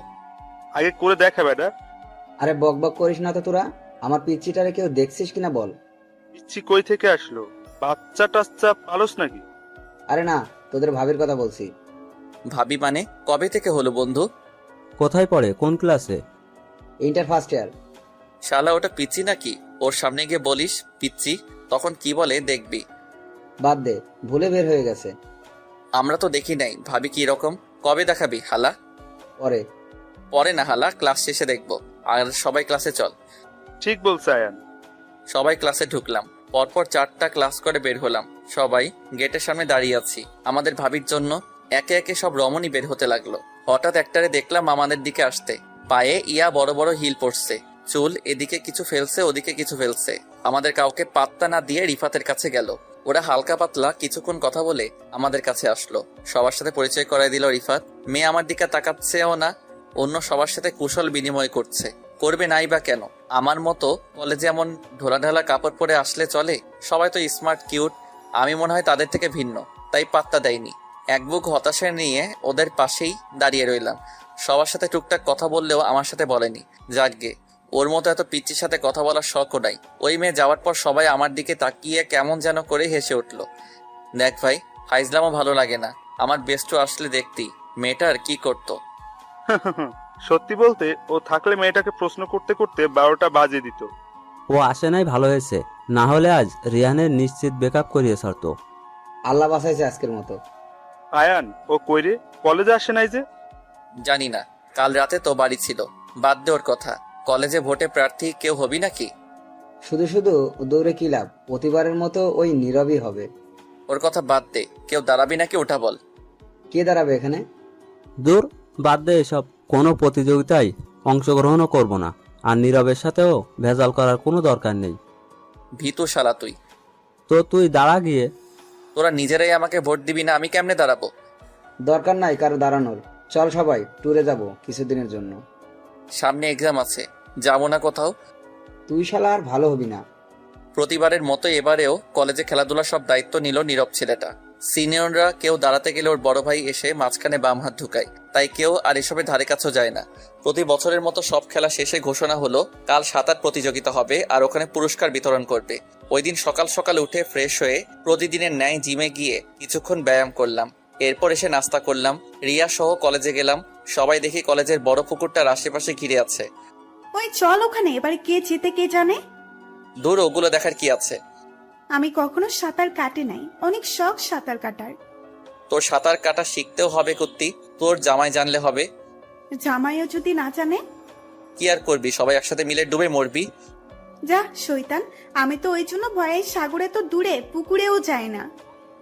আগে করে দেখা বেটা।
আরে বক বক করিস না তো তোরা। আমার পিচ্চিটারে কেউ দেখছিস কিনা বল।
ইচ্ছি কই থেকে আসলো? বাচ্চা টাচ্চা পালোস নাকি?
আরে না, তোদের ভাবির কথা বলছি।
ভাবি মানে কবে থেকে হলো বন্ধু?
কোথায় পড়ে, কোন ক্লাসে?
Inter first year.
শালা, ওটা পিচ্ছি নাকি? ওর সামনে গিয়ে বলিস পিচ্ছি, তখন কি বলে দেখবি।
বাদ দে, ভুলে বের হয়ে গেছে।
আমরা তো দেখি নাই ভাবি কি রকম। কবে দেখাবি হালা?
পরে।
পরে না হালা, ক্লাস শেষে দেখবো। আর সবাই ক্লাসে চল।
ঠিক বলছে আয়ান।
সবাই ক্লাসে ঢুকলাম। পরপর 4টা ক্লাস করে বের হলাম। সবাই গেটের সামনে দাঁড়িয়ে আছি। আমাদের ভাবির জন্য একে একে সব রমণী বের হতে লাগলো। হঠাৎ একটারে দেখলাম আমাদের দিকে আসতে। পায়ে ইয়া বড় বড় হিল পড়ছে, চুল এদিকে কিছু ফেলছে ওদিকে কিছু ফেলছে। আমাদের কাউকে পাত্তা না দিয়ে রিফাতের কাছে গেল। ওরা হালকা পাতলা কিছুক্ষণ কথা বলে আমাদের কাছে আসলো। সবার সাথে পরিচয় করাই দিল রিফাত। মেয়ে আমার দিকে তাকাচ্ছেও না, অন্য সবার সাথে কুশল বিনিময় করছে। করবে নাই বা কেন? আমার মতো কলেজে এমন ঢোলাঢালা কাপড় পরে আসলে চলে? সবাই তো স্মার্ট কিউট, আমি মনে হয় তাদের থেকে ভিন্ন, তাই পাত্তা দেয়নি। এক বুক হতাশা নিয়ে ওদের পাশেই দাঁড়িয়ে রইলাম। সবার সাথে টুকটাক কথা বললেও আমার সাথে বলেনি। যাকগে, ওর মতো এত পিচ্চির সাথে কথা বলার শখও নাই। ওই মেয়ে যাওয়ার পর সবাই আমার দিকে তাকিয়ে কেমন যেন করে হেসে উঠল। দেখ ভাই, ফাইজলামও ভালো লাগে না। আমার বেস্টু আসলে দেখতি মেয়েটার কি করতো।
সত্যি বলতে ও থাকলে মেয়েটাকে প্রশ্ন করতে করতে 12টা বাজিয়ে দিত।
ও আসে নাই, ভালো হয়েছে, না হলে আজ রিহানের নিশ্চিত বেকআপ করিয়ে ছাড়তো।
আল্লাহ বাঁচাইছে আজকের মতো।
আয়ান, ও কইরে কলেজে আসে নাই যে?
জানি না, কাল রাতে তো বাড়ি ছিল। বাদ দে ওর কথা। কলেজে ভোটে প্রার্থী কেউ হবি নাকি?
শুধু শুধু দৌড়ে কি লাভ, প্রতিবারের মতো ওই নীরবই হবে।
ওর কথা বাদ দে, কেউ দাঁড়াবি নাকি ওটা বল।
কে দাঁড়াবে এখানে?
দূর, বাদ দে এসব। কোনো প্রতিযোগিতায় অংশগ্রহণও করব না, আর নীরবের সাথেও ভেজাল করার কোনো দরকার নেই।
ভীতু শালা তুই।
তো তুই দাঁড়া গিয়ে।
তোরা নিজেরাই আমাকে ভোট দিবি না, আমি কেমনে দাঁড়াবো?
দরকার নাই কারো দাঁড়ানোর। চল সবাই ট্যুরে যাব কিছুদিনের জন্য।
সামনে এক্সাম আছে, যাবো না কোথাও।
তুই শালা আর ভালো হবি না।
প্রতিবারের মতো এবারেও কলেজে খেলাধুলার সব দায়িত্ব নিল নীরব ছেলেটা। সিনিয়ররা কেউ দাঁড়াতে গেলে ওর বড় ভাই এসে মাঝখানে বাম হাত ঢুকায়, তাই কেউ আর এসবের ধারে কাছেও যায় না। প্রতি বছরের মতো সব খেলা শেষে ঘোষণা হলো কাল সাঁতার প্রতিযোগিতা হবে আর ওখানে পুরস্কার বিতরণ করবে। ওই দিন সকাল সকাল উঠে ফ্রেশ হয়ে প্রতিদিনের ন্যায় জিমে গিয়ে কিছুক্ষণ ব্যায়াম করলাম। এরপর এসে নাস্তা করলাম। রিয়া সহ কলেজে গেলাম। সবাই দেখি কলেজের বড় পুকুরটার আশেপাশে ঘিরে আছে।
ওই চল ওখানে, এবারে কে যেতে কে জানে।
দূর, ওগুলো দেখার কি আছে?
আমি কখনো সাঁতার কাটে নাই, অনেক শখ সাঁতার কাটার।
তোর সাঁতার কাটা শিখতেও হবে কুত্তি, তোর জামাই জানলে হবে।
জামাইও যদি না জানে?
কি আর করবি, সবাই একসাথে মিলে ডুবে মরবি।
যা শয়তান, আমি তো ওই জন্য ভয়ে সাগরে তো দূরে পুকুরেও যায় না।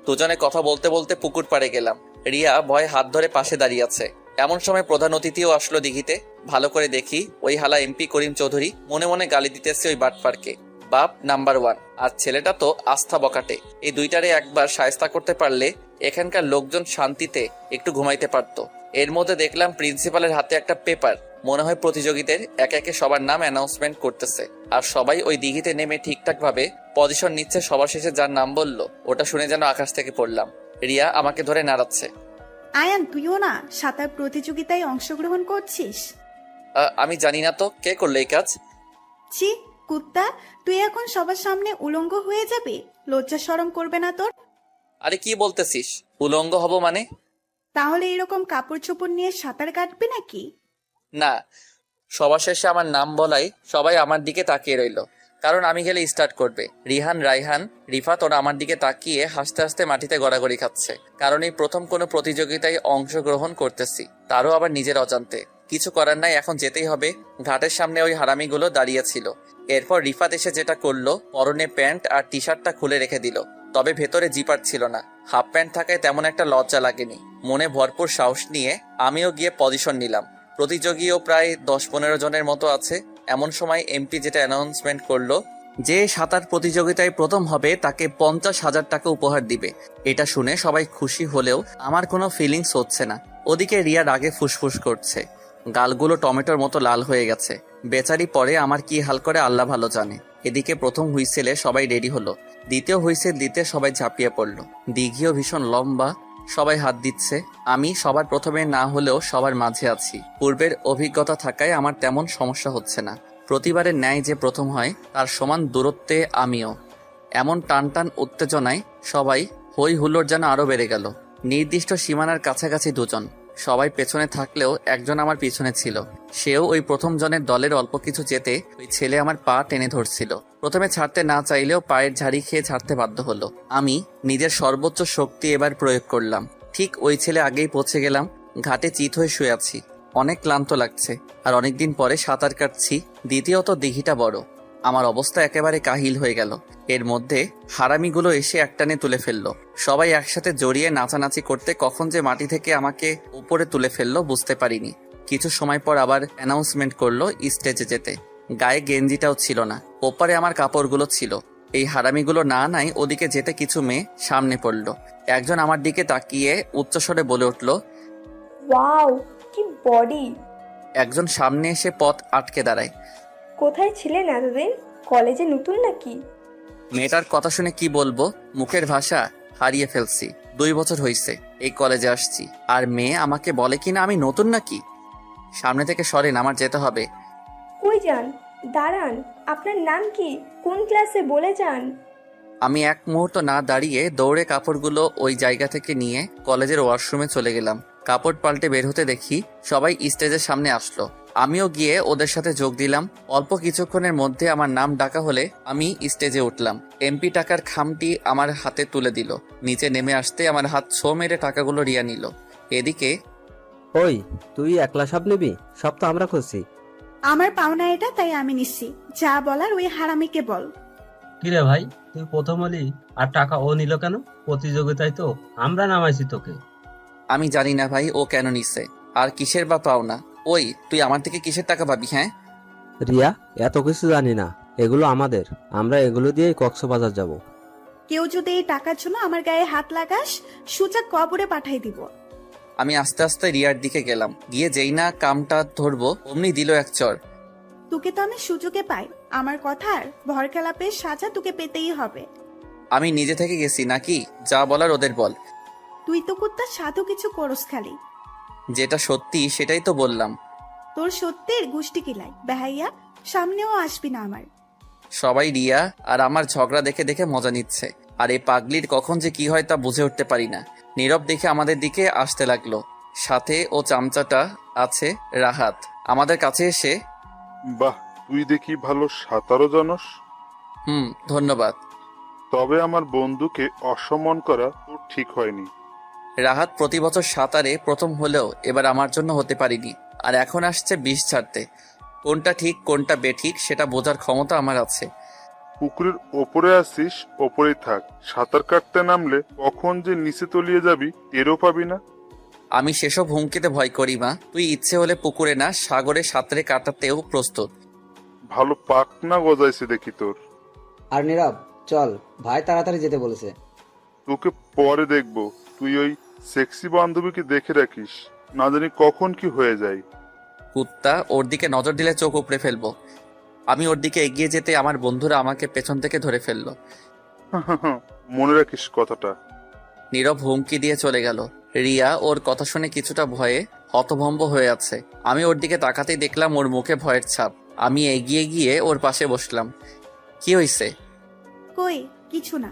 দুজনে কথা বলতে বলতে পুকুর পাড়ে গেলাম। রিয়া ভয়ে হাত ধরে পাশে দাঁড়িয়ে আছে। এমন সময় প্রধান অতিথিও আসলো দিঘিতে। ভালো করে দেখি ওই হালা এমপি করিম চৌধুরী মনে মনে গালি দিতেছে ওই বাটপারকে। বাপ নাম্বার 1 আর ছেলেটা তো আস্থা বকাটে। এই দুইটারে একবার শায়েস্তা করতে পারলে এখানকার লোকজন শান্তিতে একটু ঘুমাইতে পারতো। এর মধ্যে দেখলাম প্রিন্সিপালের হাতে একটা পেপার, মনে হয় প্রতিযোগীদের একে একে সবার নাম অ্যানাউন্সমেন্ট করতেছে। আর সবাই ওই দিঘিতে নেমে ঠিকঠাক ভাবে পজিশন নিচ্ছে। সবার শেষে যার নাম বললো ওটা শুনে যেন আকাশ থেকে পড়লাম। রিয়া আমাকে ধরে নাড়াচ্ছে।
আয়ান, তুইও না সাঁতার প্রতিযোগিতায় অংশগ্রহণ করছিস?
আমি জানি না তো কে করলো এই কাজ।
ছি কুত্তা, তুই এখন সবার সামনে উলঙ্গ হয়ে যাবি? লজ্জা শরম করবে না তোর?
আরে কি বলতেছিস? উলঙ্গ হব মানে?
তাহলে এরকম কাপড় চোপড় নিয়ে সাঁতার কাটবি নাকি?
না, সবার শেষে আমার নাম বলাই সবাই আমার দিকে তাকিয়ে রইলো, কারণ আমি গেলে স্টার্ট করবে। রিহান, রাইহান, রিফাত ওরা আমার দিকে তাকিয়ে হাসতে হাসতে মাটিতে গড়াগড়ি খাচ্ছে, কারণ এই প্রথম কোনো প্রতিযোগিতায় অংশগ্রহণ করতেছি, তারও আবার নিজের অজান্তে। কিছু করার নাই, এখন যেতেই হবে। ঘাটের সামনে ওই হারামিগুলো দাঁড়িয়ে ছিল। এরপর রিফাত এসে যেটা করলো, পরনে প্যান্ট আর টি শার্টটা খুলে রেখে দিল, তবে ভেতরে জিপার ছিল না। হাফ প্যান্ট থাকায় তেমন একটা লজ্জা লাগেনি। মনে ভরপুর সাহস নিয়ে আমিও গিয়ে পজিশন নিলাম। প্রতিযোগীও প্রায় 10-15 জনের মতো আছে। এমন সময় এমপি যেটা অ্যানাউন্সমেন্ট করলো, যে সাঁতার প্রতিযোগিতায় প্রথম হবে তাকে 50,000 টাকা উপহার দিবে। এটা শুনে সবাই খুশি হলেও আমার কোনো ফিলিংস হচ্ছে না। ওদিকে রিয়া রাগে ফুসফুস করছে, গালগুলো টমেটোর মতো লাল হয়ে গেছে। বেচারি পরে আমার কি হাল করে আল্লাহ ভালো জানে। এদিকে প্রথম হুইসেলে সবাই রেডি হলো, দ্বিতীয় হুইসেল দিতে সবাই ঝাঁপিয়ে পড়লো। দিঘিও ভীষণ লম্বা, সবাই হাত দিচ্ছে। আমি সবার প্রথমে না হলেও সবার মাঝে আছি। পূর্বের অভিজ্ঞতা থাকায় আমার তেমন সমস্যা হচ্ছে না। প্রতিবারের ন্যায় যে প্রথম হয় তার সমান দূরত্বে আমিও। এমন টান টান উত্তেজনায় সবাই হই হুল্লোড় যেন আরো বেড়ে গেল। নির্দিষ্ট সীমানার কাছাকাছি দুজন, সবাই পেছনে থাকলেও একজন আমার পিছনে ছিল। সেও ওই প্রথম জনের দলের। অল্প কিছু যেতে ওই ছেলে আমার পা টেনে ধরছিল। প্রথমে ছাড়তে না চাইলেও পায়ের ঝাড়ি খেয়ে ছাড়তে বাধ্য হলো। আমি নিজের সর্বোচ্চ শক্তি এবার প্রয়োগ করলাম। ঠিক ওই ছেলে আগেই পৌঁছে গেলাম। ঘাটে চিত হয়ে শুয়ে আছি, অনেক ক্লান্ত লাগছে, আর অনেকদিন পরে সাঁতার কাটছি। দ্বিতীয়ত দিঘিটা বড়, আমার অবস্থা একেবারে কাহিল হয়ে গেল। এর মধ্যে হারামিগুলো এসে একটানে তুলে ফেললো। সবাই একসাথে জড়িয়ে নাচানাচি করতে কখন যে মাটি থেকে আমাকে উপরে তুলে ফেললো বুঝতে পারিনি। কিছু সময় পর আবার অ্যানাউন্সমেন্ট করলো স্টেজে যেতে। গায়ে গেঞ্জিটাও ছিল না, ওপারে আমার কাপড়গুলো ছিল। এই হারামিগুলো না নাই ওদিকে যেতে কিছু মেয়ে সামনে পড়লো। একজন আমার দিকে তাকিয়ে উচ্চস্বরে বলে উঠলো,
ওয়াও, কি বডি!
একজন সামনে এসে পথ আটকে দাঁড়ায়।
কোথায় ছিলেন এতদিন? কলেজে নতুন নাকি?
মেয়েটার কথা শুনে কি বলবো, মুখের ভাষা হারিয়ে ফেলছি। 2 বছর হয়েছে এই কলেজে আসছি, আর মেয়ে আমাকে বলে কিনা আমি নতুন নাকি। সামনে থেকে সরেন, আমার যেতে হবে।
কই যান? দাঁড়ান, আপনার নাম কি? কোন ক্লাসে বলে যান।
আমি এক মুহূর্ত না দাঁড়িয়ে দৌড়ে কাপড়গুলো ওই জায়গা থেকে নিয়ে কলেজের ওয়াশরুমে চলে গেলাম। কাপড় পাল্টে বের হতে দেখি সবাই স্টেজের সামনে আসলো। আমিও গিয়ে ওদের সাথে যোগ দিলাম। অল্প কিছুক্ষণের মধ্যে আমার নাম ডাকা হলে আমি স্টেজে উঠলাম। এমপি টাকার খামটি আমার হাতে তুলে দিল। নিচে নেমে আসতে আমার হাত ছো মেরে টাকাগুলো রিয়া নিল। এদিকে,
ওই তুই একলা সব নিবি? সব তো আমরা খুঁজছি।
আমার পাওনা এটা, তাই আমি নিচ্ছি। যা বলার ওই হারামিকে বল।
কিরে ভাই, তুই প্রথম হলি আর টাকা ও নিল কেন? প্রতিযোগিতায় তো আমরা নামাইছি তোকে।
আমি জানি না ভাই ও কেন নিছে, আর কিসের বা পাও না। ওই তুই আমার থেকে কিসের টাকা পাবি? হ্যাঁ
রিয়া, এত কিছু জানি না, এগুলো আমাদের। আমরা এগুলো দিয়েই কক্সবাজার যাব।
কেউ যদি এই টাকার জন্য আমার গায়ে হাত লাগাস, সোজা কবরে পাঠাই দিব।
আমি আস্তে আস্তে রিয়ার দিকে গেলাম। গিয়ে যেই না কামটা ধরবো অমনি দিল এক চর।
তোকে তো আমি সুযোগে পাই, আমার কথার ভর খেলাপের সাজা তোকে পেতেই হবে।
আমি নিজে থেকে গেছি নাকি? যা বলার ওদের বল।
তুই তো কুত্তা সাধু কিছু করস খালি।
যেটা সত্যি সেটাই তো বললাম।
তোর সত্যের গুষ্টি কিলাই বেহাইয়া, সামনেও আসবি না আমার।
সবাই রিয়া আর আমার ঝগড়া দেখে দেখে মজা নিচ্ছে, আর এই পাগলির কখন যে কি হয় তা বুঝে উঠতে পারি না। নীরব দেখে আমাদের দিকে আসতে লাগলো। সাথে ও চামচাটা আছে রাহাত। আমাদের কাছে এসে,
বাহ, তুই দেখি ভালো সাঁতারও জানোস।
ধন্যবাদ।
তবে আমার বন্ধুকে অসম্মান করা তোর ঠিক হয়নি।
রাহাত প্রতি বছর সাঁতারে প্রথম হলেও এবার আমার জন্য হতে পারিনি, আর এখন আসছে বিষ ছাড়তে। কোনটা ঠিক কোনটা বেঠিক সেটা বোঝার ক্ষমতা আমার আছে।
পুকুরের ওপরে আসিস, ওপরেই থাক। সাঁতার কাটতে নামলে কখন যে নিচে তলিয়ে যাবি টেরও পাবি না।
আমি সেসব হুমকিতে ভয় করি মা। তুই ইচ্ছে হলে পুকুরে না, সাগরে সাঁতরে কাটাতেও প্রস্তুত।
ভালো পাক না গজাইছে দেখি তোর।
আর নীরব, চল, ভাই তাড়াতাড়ি যেতে বলেছে।
তোকে পরে দেখবো। তুই ওই সেক্সি বান্ধবীকে দেখে রাখিস, না জানি কখন কি হয়ে যায়।
কুত্তা, ওর দিকে নজর দিলে চোখ উপড়ে ফেলবো। আমি ওর দিকে এগিয়ে যেতে আমার বন্ধুরা আমাকে পেছন থেকে ধরে ফেললো।
মনে রাখিস কথাটা।
নীরব হুমকি দিয়ে চলে গেল। রিয়া ওর কথা শুনে কিছুটা ভয়ে হতভম্ব হয়ে আছে। আমি ওর দিকে তাকাতেই দেখলাম ওর মুখে ভয়ের ছাপ। আমি এগিয়ে গিয়ে ওর পাশে বসলাম। কি হইছে?
কই কিছু না।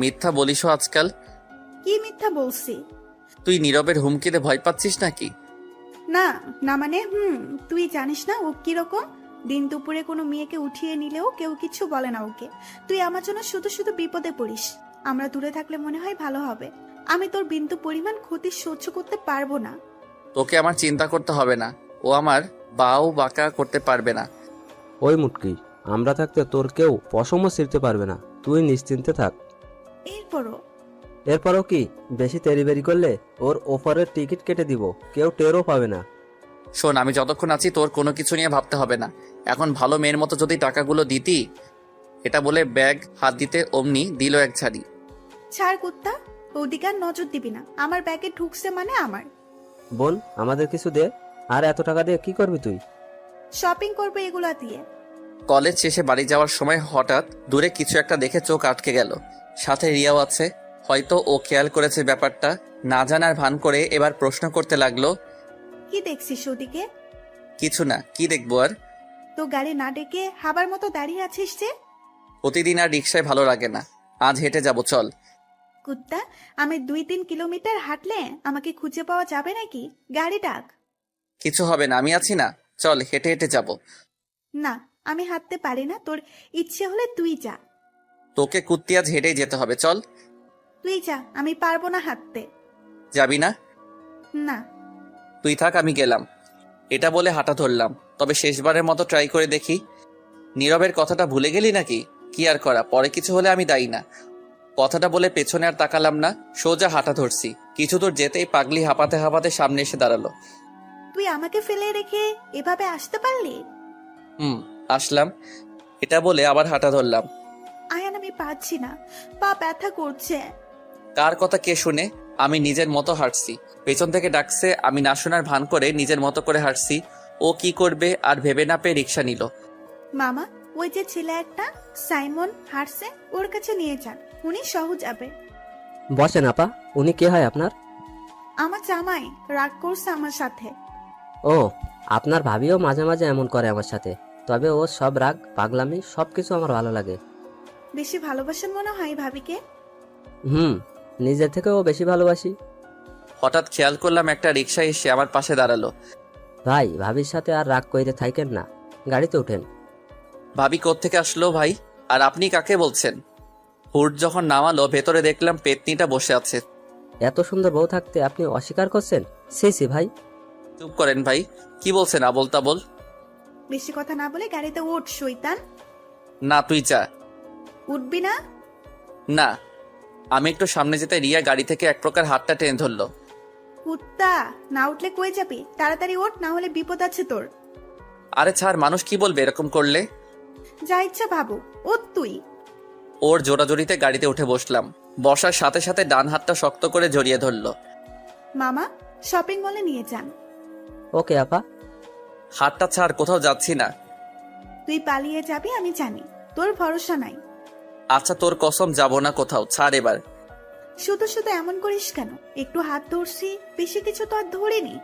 মিথ্যা বলিসও আজকাল।
কি মিথ্যা বলছি?
তুই নীরবের হুমকিতে ভয় পাচ্ছিস নাকি?
না না মানে তুই জানিস না ও কিরকম। দিন দুপুরে কোনো মেয়েকে উঠিয়ে নিলেও কেউ কিছু বলে না ওকে। তুই আমার জন্য শুধু শুধু বিপদে পড়িস। আমরা দূরে থাকলে মনে হয় ভালো হবে। আমি তোর বিন্দু পরিমাণ ক্ষতি সহ্য করতে পারবো না।
তোকে আমার চিন্তা করতে হবে না। ও আমার বাও বাঁকা করতে পারবে না।
ওই মুটকি, আমরা থাকতে তোর কেউ পশমও ছিঁড়তে পারবে না, তুই নিশ্চিন্তে থাক। এরপরও কি বেশি তেরিবেরি করলে ওর ওপরের টিকিট কেটে দিব, কেউ টেরও পাবে না।
শোন, আমি যতক্ষণ আছি তোর কোনো কিছু নিয়ে ভাবতে হবে না। এখন ভালো মেয়ের মতো যদি টাকাগুলো দিতি। এটা বলে ব্যাগ হাত দিতে অমনি দিল এক ঝাড়ি।
ছাড় কুত্তা, ওদিকে আর নজর দিবি না। আমার ব্যাগে ঢুকছে মানে আমার।
বোন, আমাদের কিছু দে। আর এত টাকা দিয়ে কি করবি তুই?
শপিং করবে এগুলা দিয়ে।
কলেজ শেষে বাড়ি যাওয়ার সময় হঠাৎ দূরে কিছু একটা দেখে চোখ আটকে গেল। সাথে রিয়াও আছে। হয়তো ও খেয়াল করেছে ব্যাপারটা। না জানার ভান করে এবার প্রশ্ন করতে লাগলো,
কি দেখছিস ওদিকে?
কিছু না, কি দেখবো আর?
তো গাড়ি না ডেকে হাবার মতো দাঁড়িয়ে আছিস যে?
প্রতিদিন আর রিক্সায় ভালো লাগে না, আজ হেঁটে যাব, চল।
কুত্তা, আমি 2-3 কিলোমিটার হাঁটলে আমাকে খুঁজে পাওয়া যাবে নাকি? গাড়ি ডাক।
কিছু হবে না, আমি আছি না, চল হেঁটে হেঁটে যাব।
না, আমি হাঁটতে পারি না। তোর ইচ্ছে হলে তুই যা।
তোকে কুত্তি আজ হেঁটেই যেতে হবে, চল।
তুই যা, আমি পারবো না হাঁটতে।
যাবি না?
না।
তুই থাক, আমি গেলাম। এটা বলে হাঁটা ধরলাম। তবে শেষবারের মতো ট্রাই করে দেখি। নীরবের কথাটা ভুলে গেলি নাকি? কি আর করা, পরে কিছু হলে আমি দায়ী না। কথাটা বলে পেছনে আর তাকালাম না, সোজা হাঁটা ধরছি। কিছু দূর যেতেই পাগলি হাঁপাতে হাঁপাতে সামনে এসে দাঁড়ালো।
তুই আমাকে ফেলে রেখে এভাবে আসতে পারলি?
আসলাম। এটা বলে আবার হাঁটা ধরলাম।
আয়ান, আমি পারছি না, পা ব্যথা করছে।
কার কথা কে শুনে? আমি নিজের মতো হাঁটছি। পেছন থেকে ডাকছে, আমি না শোনার ভান করে নিজের মতো করে হাঁটছি। ও কি করবে আর ভেবে না পেয়ে রিক্সা নিল।
মামা, ওই যে ছেলে একটা সাইমন হাঁটছে, ওর কাছে নিয়ে যান, উনি সহজ যাবে।
বসেন আপা, উনি কে হয় আপনার?
আমার জামাই রাগ করছে আমার সাথে।
ও, আপনার ভাবিও মাঝে মাঝে এমন করে আমার সাথে। তবে ও সব রাগ পাগলামি সবকিছু আমার ভালো লাগে।
বেশি ভালোবাসেন মনে হয় ভাবিকে।
নিজের থেকেও বেশি ভালোবাসি।
হঠাৎ খেয়াল করলাম একটা রিক্সা এসে আমার পাশে দাঁড়ালো।
ভাই, ভাবির সাথে আর রাগ কইরে থাকেন না, গাড়িতে ওঠেন।
ভাবি কোত্থেকে আসলো ভাই? আর আপনি কাকে বলছেন? হুট যখন নামালো, ভেতরে দেখলাম পেতনিটা বসে আছে।
এত সুন্দর বউ থাকতে আপনি অস্বীকার করছেন? সে ভাই।
চুপ করেন ভাই, কি বলছেন আবোল তাবোল?
বেশি কথা না বলে গাড়িতে ওঠ শয়তান।
না, তুই যা।
উঠবি না?
না। আমি একটু সামনে যেতে রিয়া গাড়ি থেকে এক প্রকার হাতটা টেনে ধরলো।
কুত্তা, না উঠলে কই যাবি? তাড়াতাড়ি ওঠ, না হলে বিপদ আছে তোর।
আরে ছাড়, মানুষ কি বলবে এরকম করলে?
যা ইচ্ছা ভাবো, ওঠ তুই।
ওর জোরাজোরিতে গাড়িতে উঠে বসলাম। বসার সাথে সাথে ডান হাতটা শক্ত করে জড়িয়ে ধরলো।
মামা, শপিং মলে নিয়ে যান।
ওকে আপা।
হাতটা ছাড়, কোথাও যাচ্ছি না।
তুই পালিয়ে যাবি আমি জানি, তোর ভরসা নাই।
আচ্ছা, তোর কসম, যাব না কোথাও, ছাড় এবার।
শুধু শুধু এমন করিস কেন? একটু হাত ধরছি, বেশি কিছু তো আর ধরিনি।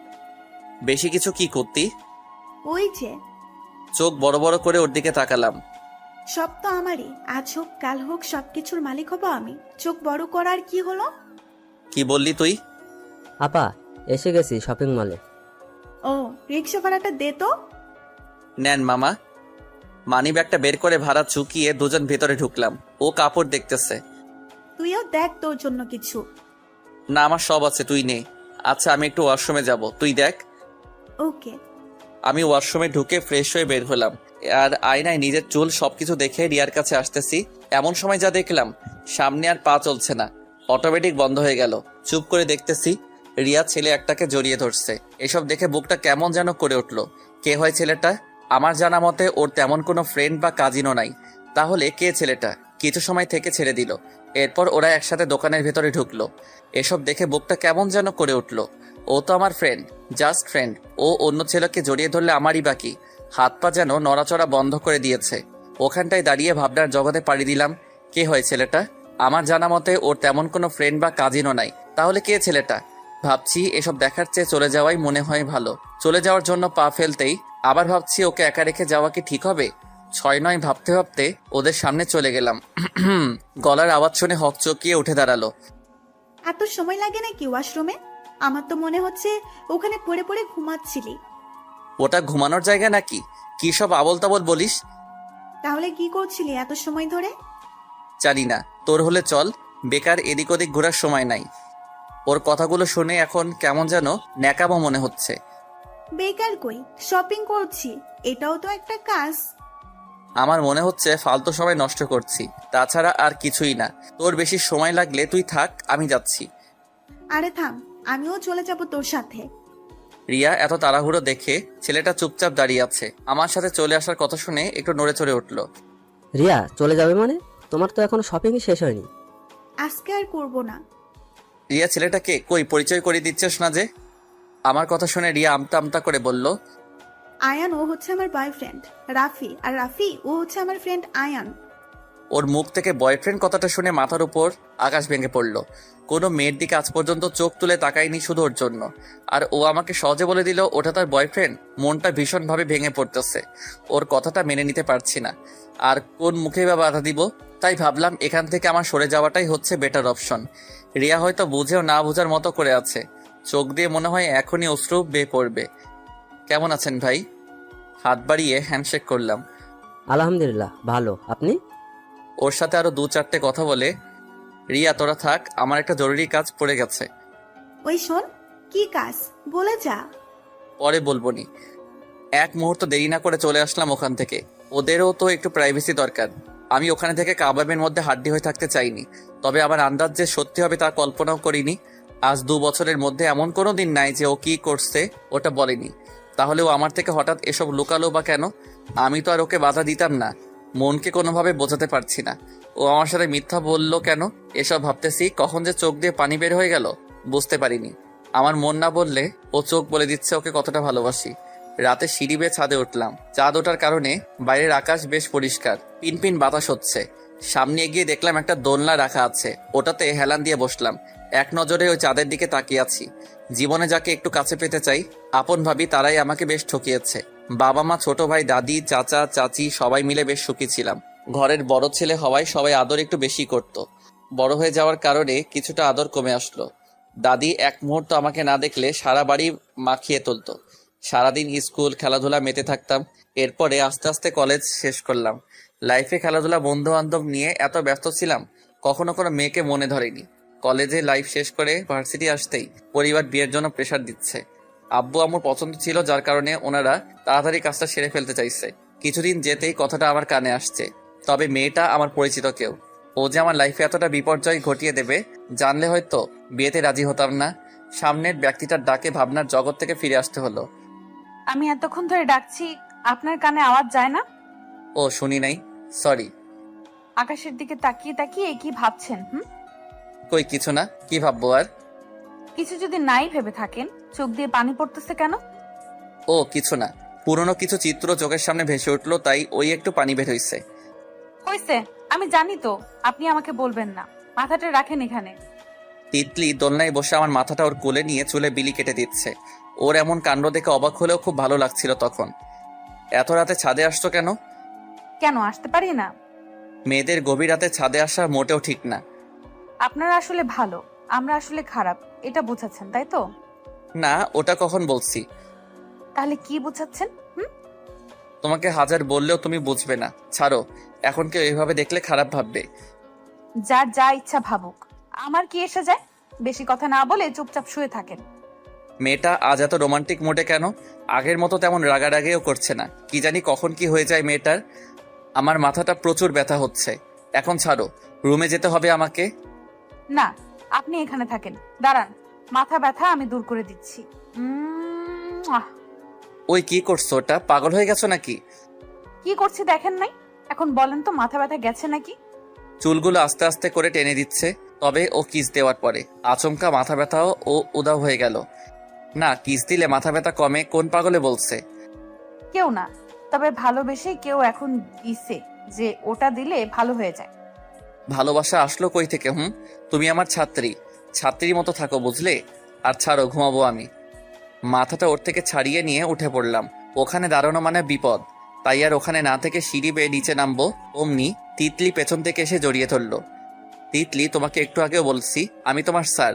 বেশি কিছু কি করতি?
ওই যে।
চোখ বড় বড় করে ওর দিকে তাকালাম।
সব তো আমারই, আজ হোক কাল হোক সবকিছুর মালিক হব আমি। চোখ বড় করার কি হলো?
কি বললি তুই?
আপা, এসে গেছি শপিং মলে।
ও, রিক্সা ভাড়াটা দে তো।
নেন মামা। মানি ব্যাগটা বের করে ভাড়া চুকিয়ে দুজন ভেতরে ঢুকলাম। ও কাপড় দেখতেছে।
তুইও দেখ তোর জন্য কিছু।
না, আমার সব আছে, তুই নে। আচ্ছা, আমি একটু ওয়াশরুমে যাব, তুই দেখ।
ওকে।
আমি ওয়াশরুমে ঢুকে ফ্রেশ হয়ে বের হলাম। আর আয়নায় নিজের চুল সবকিছু দেখে রিয়ার কাছে আসতেছি। এমন সময় যা দেখলাম, সামনে আর পা চলছে না, অটোমেটিক বন্ধ হয়ে গেল। চুপ করে দেখতেছি রিয়া ছেলে একটাকে জড়িয়ে ধরছে। এসব দেখে বুকটা কেমন যেন করে উঠলো। কে হয় ছেলেটা? আমার জানা মতে ওর তেমন কোনো ফ্রেন্ড বা কাজিনও নাই। তাহলে কে ছেলেটা? কিছু সময় থেকে ছেড়ে দিল। এরপর ওরা একসাথে দোকানের ভেতরে ঢুকলো। এসব দেখে বুকটা কেমন যেন করে উঠলো। ও তো আমার ফ্রেন্ড, জাস্ট ফ্রেন্ড। ও অন্য ছেলেকে জড়িয়ে ধরলে আমারই বাকি। হাত পা যেন নড়াচড়া বন্ধ করে দিয়েছে। ওখানটায় দাঁড়িয়ে ভাবনার জগতে পাড়ি দিলাম। কে হয় ছেলেটা? আমার জানা মতে ওর তেমন কোনো ফ্রেন্ড বা কাজিনও নাই। তাহলে কে ছেলেটা? ভাবছি এসব দেখার চেয়ে চলে যাওয়াই মনে হয় ভালো। চলে যাওয়ার জন্য পা ফেলতেই আবার ভাবছি ওকে একা রেখে যাওয়া কি ঠিক হবে? 6-9 ভাবতে ভাবতে ওদের সামনে চলে গেলাম। গলার আওয়াজ শুনে হকচকিয়ে উঠে দাঁড়ালো।
এত সময় লাগে নাকি ওয়াশরুমে? আমার তো মনে হচ্ছে ওখানে পড়ে পড়ে ঘুমাচ্ছিলি।
ওটা ঘুমানোর জায়গা নাকি? কি সব আবল তাবল বলিস?
তাহলে কি করছিলি এত সময় ধরে?
জানি না, তোর হলে চল। বেকার এদিক ওদিক ঘোরার সময় নাই। ওর কথাগুলো শুনে এখন কেমন যেন ন্যাকামো মনে হচ্ছে।
বেকার কই, শপিং করছি, এটাও তো একটা কাজ।
আমার মনে হচ্ছে ফালতু সময় নষ্ট করছি, তাছাড়া আর কিছুই না। তোর বেশি সময় লাগলে তুই থাক, আমি যাচ্ছি।
আরে থাম, আমিও চলে যাব তোর সাথে।
রিয়া এত তাড়াহুড়ো দেখে ছেলেটা চুপচাপ দাঁড়িয়ে আছে। আমার সাথে চলে আসার কথা শুনে একটু নড়ে চড়ে উঠলো।
রিয়া চলে যাবে মানে? তোমার তো এখনো শপিংই শেষ হয়নি।
আজকে আর করব না।
রিয়া ছেলেটাকে কই পরিচয় করে দিচ্ছিস না যে? আমার কথা শুনে রিয়া আমতা আমতা করে বলল,
আয়ান ও হচ্ছে আমার বয়ফ্রেন্ড রাফি, আর রাফি ও হচ্ছে আমার ফ্রেন্ড আয়ান।
ওর মুখ থেকে বয়ফ্রেন্ড কথাটা শুনে মাথার উপর আকাশ ভেঙে পড়ল। কোনো মেয়ের দিকে আজ পর্যন্ত চোখ তুলে তাকায়নি শুধু ওর জন্য, আর ও আমাকে সহজে বলে দিল ওটা তার বয়ফ্রেন্ড। মনটা ভীষণভাবে ভেঙে পড়তেছে। ওর কথাটা মেনে নিতে পারছি না, আর কোন মুখে বা বাধা দিব। তাই ভাবলাম এখান থেকে আমার সরে যাওয়াটাই হচ্ছে বেটার অপশন। রিয়া হয়তো বুঝেও না বোঝার মতো করে আছে। চোখ দিয়ে মনে হয় এখনই অশ্রু বেয়ে পড়বে। কেমন আছেন ভাই? হাত বাড়িয়ে হ্যান্ডশেক করলাম।
আলহামদুলিল্লাহ ভালো, আপনি?
ওর সাথে আরো 2-4টে কথা বলে, রিয়া তোরা থাক, আমার একটা জরুরি কাজ পড়ে গেছে।
ওই শোন, কি কাজ বলে যা।
পরে বলবনি। এক মুহূর্ত দেরি না করে চলে আসলাম ওখান থেকে। ওদেরও তো একটু প্রাইভেসি দরকার। আমি ওখানে থেকে কাবাবের মধ্যে হাড্ডি হয়ে থাকতে চাইনি। তবে আমার আন্দাজ যে সত্যি হবে তা কল্পনাও করিনি। আজ 2 বছরের মধ্যে এমন কোনো দিন নাই যে ও কি করছে ওটা বলেনি। তাহলে ও আমার থেকে হঠাৎ এসব লুকালো বা কেন? আমি তো আর ওকে বাধা দিতাম না। মনকে কোনোভাবে বোঝাতে পারছি না ও আমার সাথে মিথ্যা বললো কেন। এসব ভাবতেছি, কখন যে চোখ দিয়ে পানি বের হয়ে গেল বুঝতে পারিনি। আমার মন না বললে ও চোখ বলে দিচ্ছে ওকে কতটা ভালোবাসি। রাতে সিঁড়ি বেয়ে ছাদে উঠলাম। চাঁদ ওঠার কারণে বাইরের আকাশ বেশ পরিষ্কার, পিনপিন বাতাস হচ্ছে। সামনে এগিয়ে দেখলাম একটা দোলনা রাখা আছে, ওটাতে হেলান দিয়ে বসলাম। এক নজরে ওই চাঁদের দিকে তাকিয়ে আছি। জীবনে যাকে একটু কাছে পেতে চাই, আপন ভাবি, তারাই আমাকে বেশ ঠকিয়েছে। বাবা মা, ছোট ভাই, দাদি, চাচা, চাচি সবাই মিলে বেশ সুখী ছিলাম। ঘরের বড় ছেলে হওয়ায় সবাই আদর একটু বেশি করত। বড় হয়ে যাওয়ার কারণে কিছুটা আদর কমে আসলো। দাদি এক মুহূর্ত আমাকে না দেখলে সারা বাড়ি মাখিয়ে তুলতো। সারাদিন স্কুল খেলাধুলা মেতে থাকতাম। এরপরে আস্তে আস্তে কলেজ শেষ করলাম। লাইফে খেলাধুলা, বন্ধু বান্ধব নিয়ে এত ব্যস্ত ছিলাম, কখনো কোনো মেয়েকে মনে ধরেনি। কলেজে লাইফ শেষ করে ভার্সিটি আসতেই পরিবার বিয়ের জন্য প্রেশার দিচ্ছে। আব্বু আম্মুর পছন্দ ছিল, যার কারণে ওনারা তাড়াতাড়ি কাজটা সেরে ফেলতে চাইছে। কিছুদিন যেতেই কথাটা আমার কানে আসছে, তবে মেয়েটা আমার পরিচিত কেউ। ও যে আমার লাইফে এতটা বিপর্যয় ঘটিয়ে দেবে জানলে হয়তো বিয়েতে রাজি হতাম না। সামনের ব্যক্তিটার ডাকে ভাবনার জগৎ থেকে ফিরে আসতে হলো।
আমি এতক্ষণ ধরে ডাকছি, আপনার কানে আওয়াজ যায় না?
ও শুনি নাই, সরি।
আকাশের দিকে তাকিয়ে তাকিয়ে কি ভাবছেন?
কই কিছু না, কি ভাববো আর?
কিছু যদি নাই ভেবে থাকেন, চোখ দিয়ে পানি পড়তেছে কেন?
ও কিছু না, পুরনো কিছু চিত্র চোখের সামনে ভেসে উঠলো, তাই ওই একটু পানি বের হইছে।
হইছে, আমি জানি তো, আপনি আমাকে বলবেন না। মাথাটা রাখেন এখানে।
তিতলি দোলনায় বসে আমার মাথাটা ওর কোলে নিয়ে চুলে বিলি কেটে দিচ্ছে। ওর এমন কাণ্ড দেখে অবাক হলেও খুব ভালো লাগছিল তখন। এত রাতে ছাদে আসতো কেন?
কেন আসতে পারি না?
মেয়েদের গভীর রাতে ছাদে আসা মোটেও ঠিক না।
আপনারা আসলে ভালো, আমরা আসলে খারাপ, এটা বোঝাচ্ছেন তাই তো?
না, ওটা কখন বলছি?
তাহলে কি বোঝাচ্ছেন?
তোমাকে হাজার বললেও তুমি বুঝবে না। ছাড়ো, এখন কেউ এভাবে দেখলে খারাপ ভাববে।
যার যা ইচ্ছা ভাবুক, আমার কি এসে যায়? বেশি কথা না বলে চুপচাপ শুয়ে থাকেন।
মেয়েটা আজ এত রোমান্টিক মোডে কেন? আগের মতো তেমন রাগারাগিও করছে না। কি জানি কখন কি হয়ে যায় মেয়েটার। আমার মাথাটা প্রচুর ব্যথা হচ্ছে। এখন ছাড়ো, রুমে যেতে হবে আমাকে।
না, আপনি এখানে থাকেন। দাঁড়ান, মাথা ব্যথা আমি দূর করে দিচ্ছি।
ওই কি করছো? ওটা পাগল হয়ে গেছো নাকি?
কি করছি দেখেন নাই? এখন বলেন তো মাথা ব্যথা গেছে নাকি?
চুলগুলো আস্তে আস্তে করে টেনে দিচ্ছে, তবে ও কিস দেওয়ার পরে আচমকা মাথা ব্যথাও ও উদাও হয়ে গেল। না, কিস দিলে মাথা ব্যথা কমে কোন পাগলে বলছে?
কেউ না, তবে ভালোবেসে কেউ এখন দিছে যে ওটা দিলে ভালো হয়ে যায়।
ভালোবাসা আসলো কই থেকে? তুমি আমার ছাত্রীর মতো থাকো বুঝলে। আর ছাড়ো, ঘুমাবো আমি। মাথাটা ওর থেকে ছাড়িয়ে নিয়ে উঠে পড়লাম। ওখানে দাঁড়ানো মানে বিপদ, তাই আর ওখানে না থেকে সিঁড়ি বেয়ে নিচে নামবো। অমনি তিতলি পেছন থেকে এসে জড়িয়ে ধরলো। তিতলি, তোমাকে একটু আগেও বলছি আমি তোমার স্যার।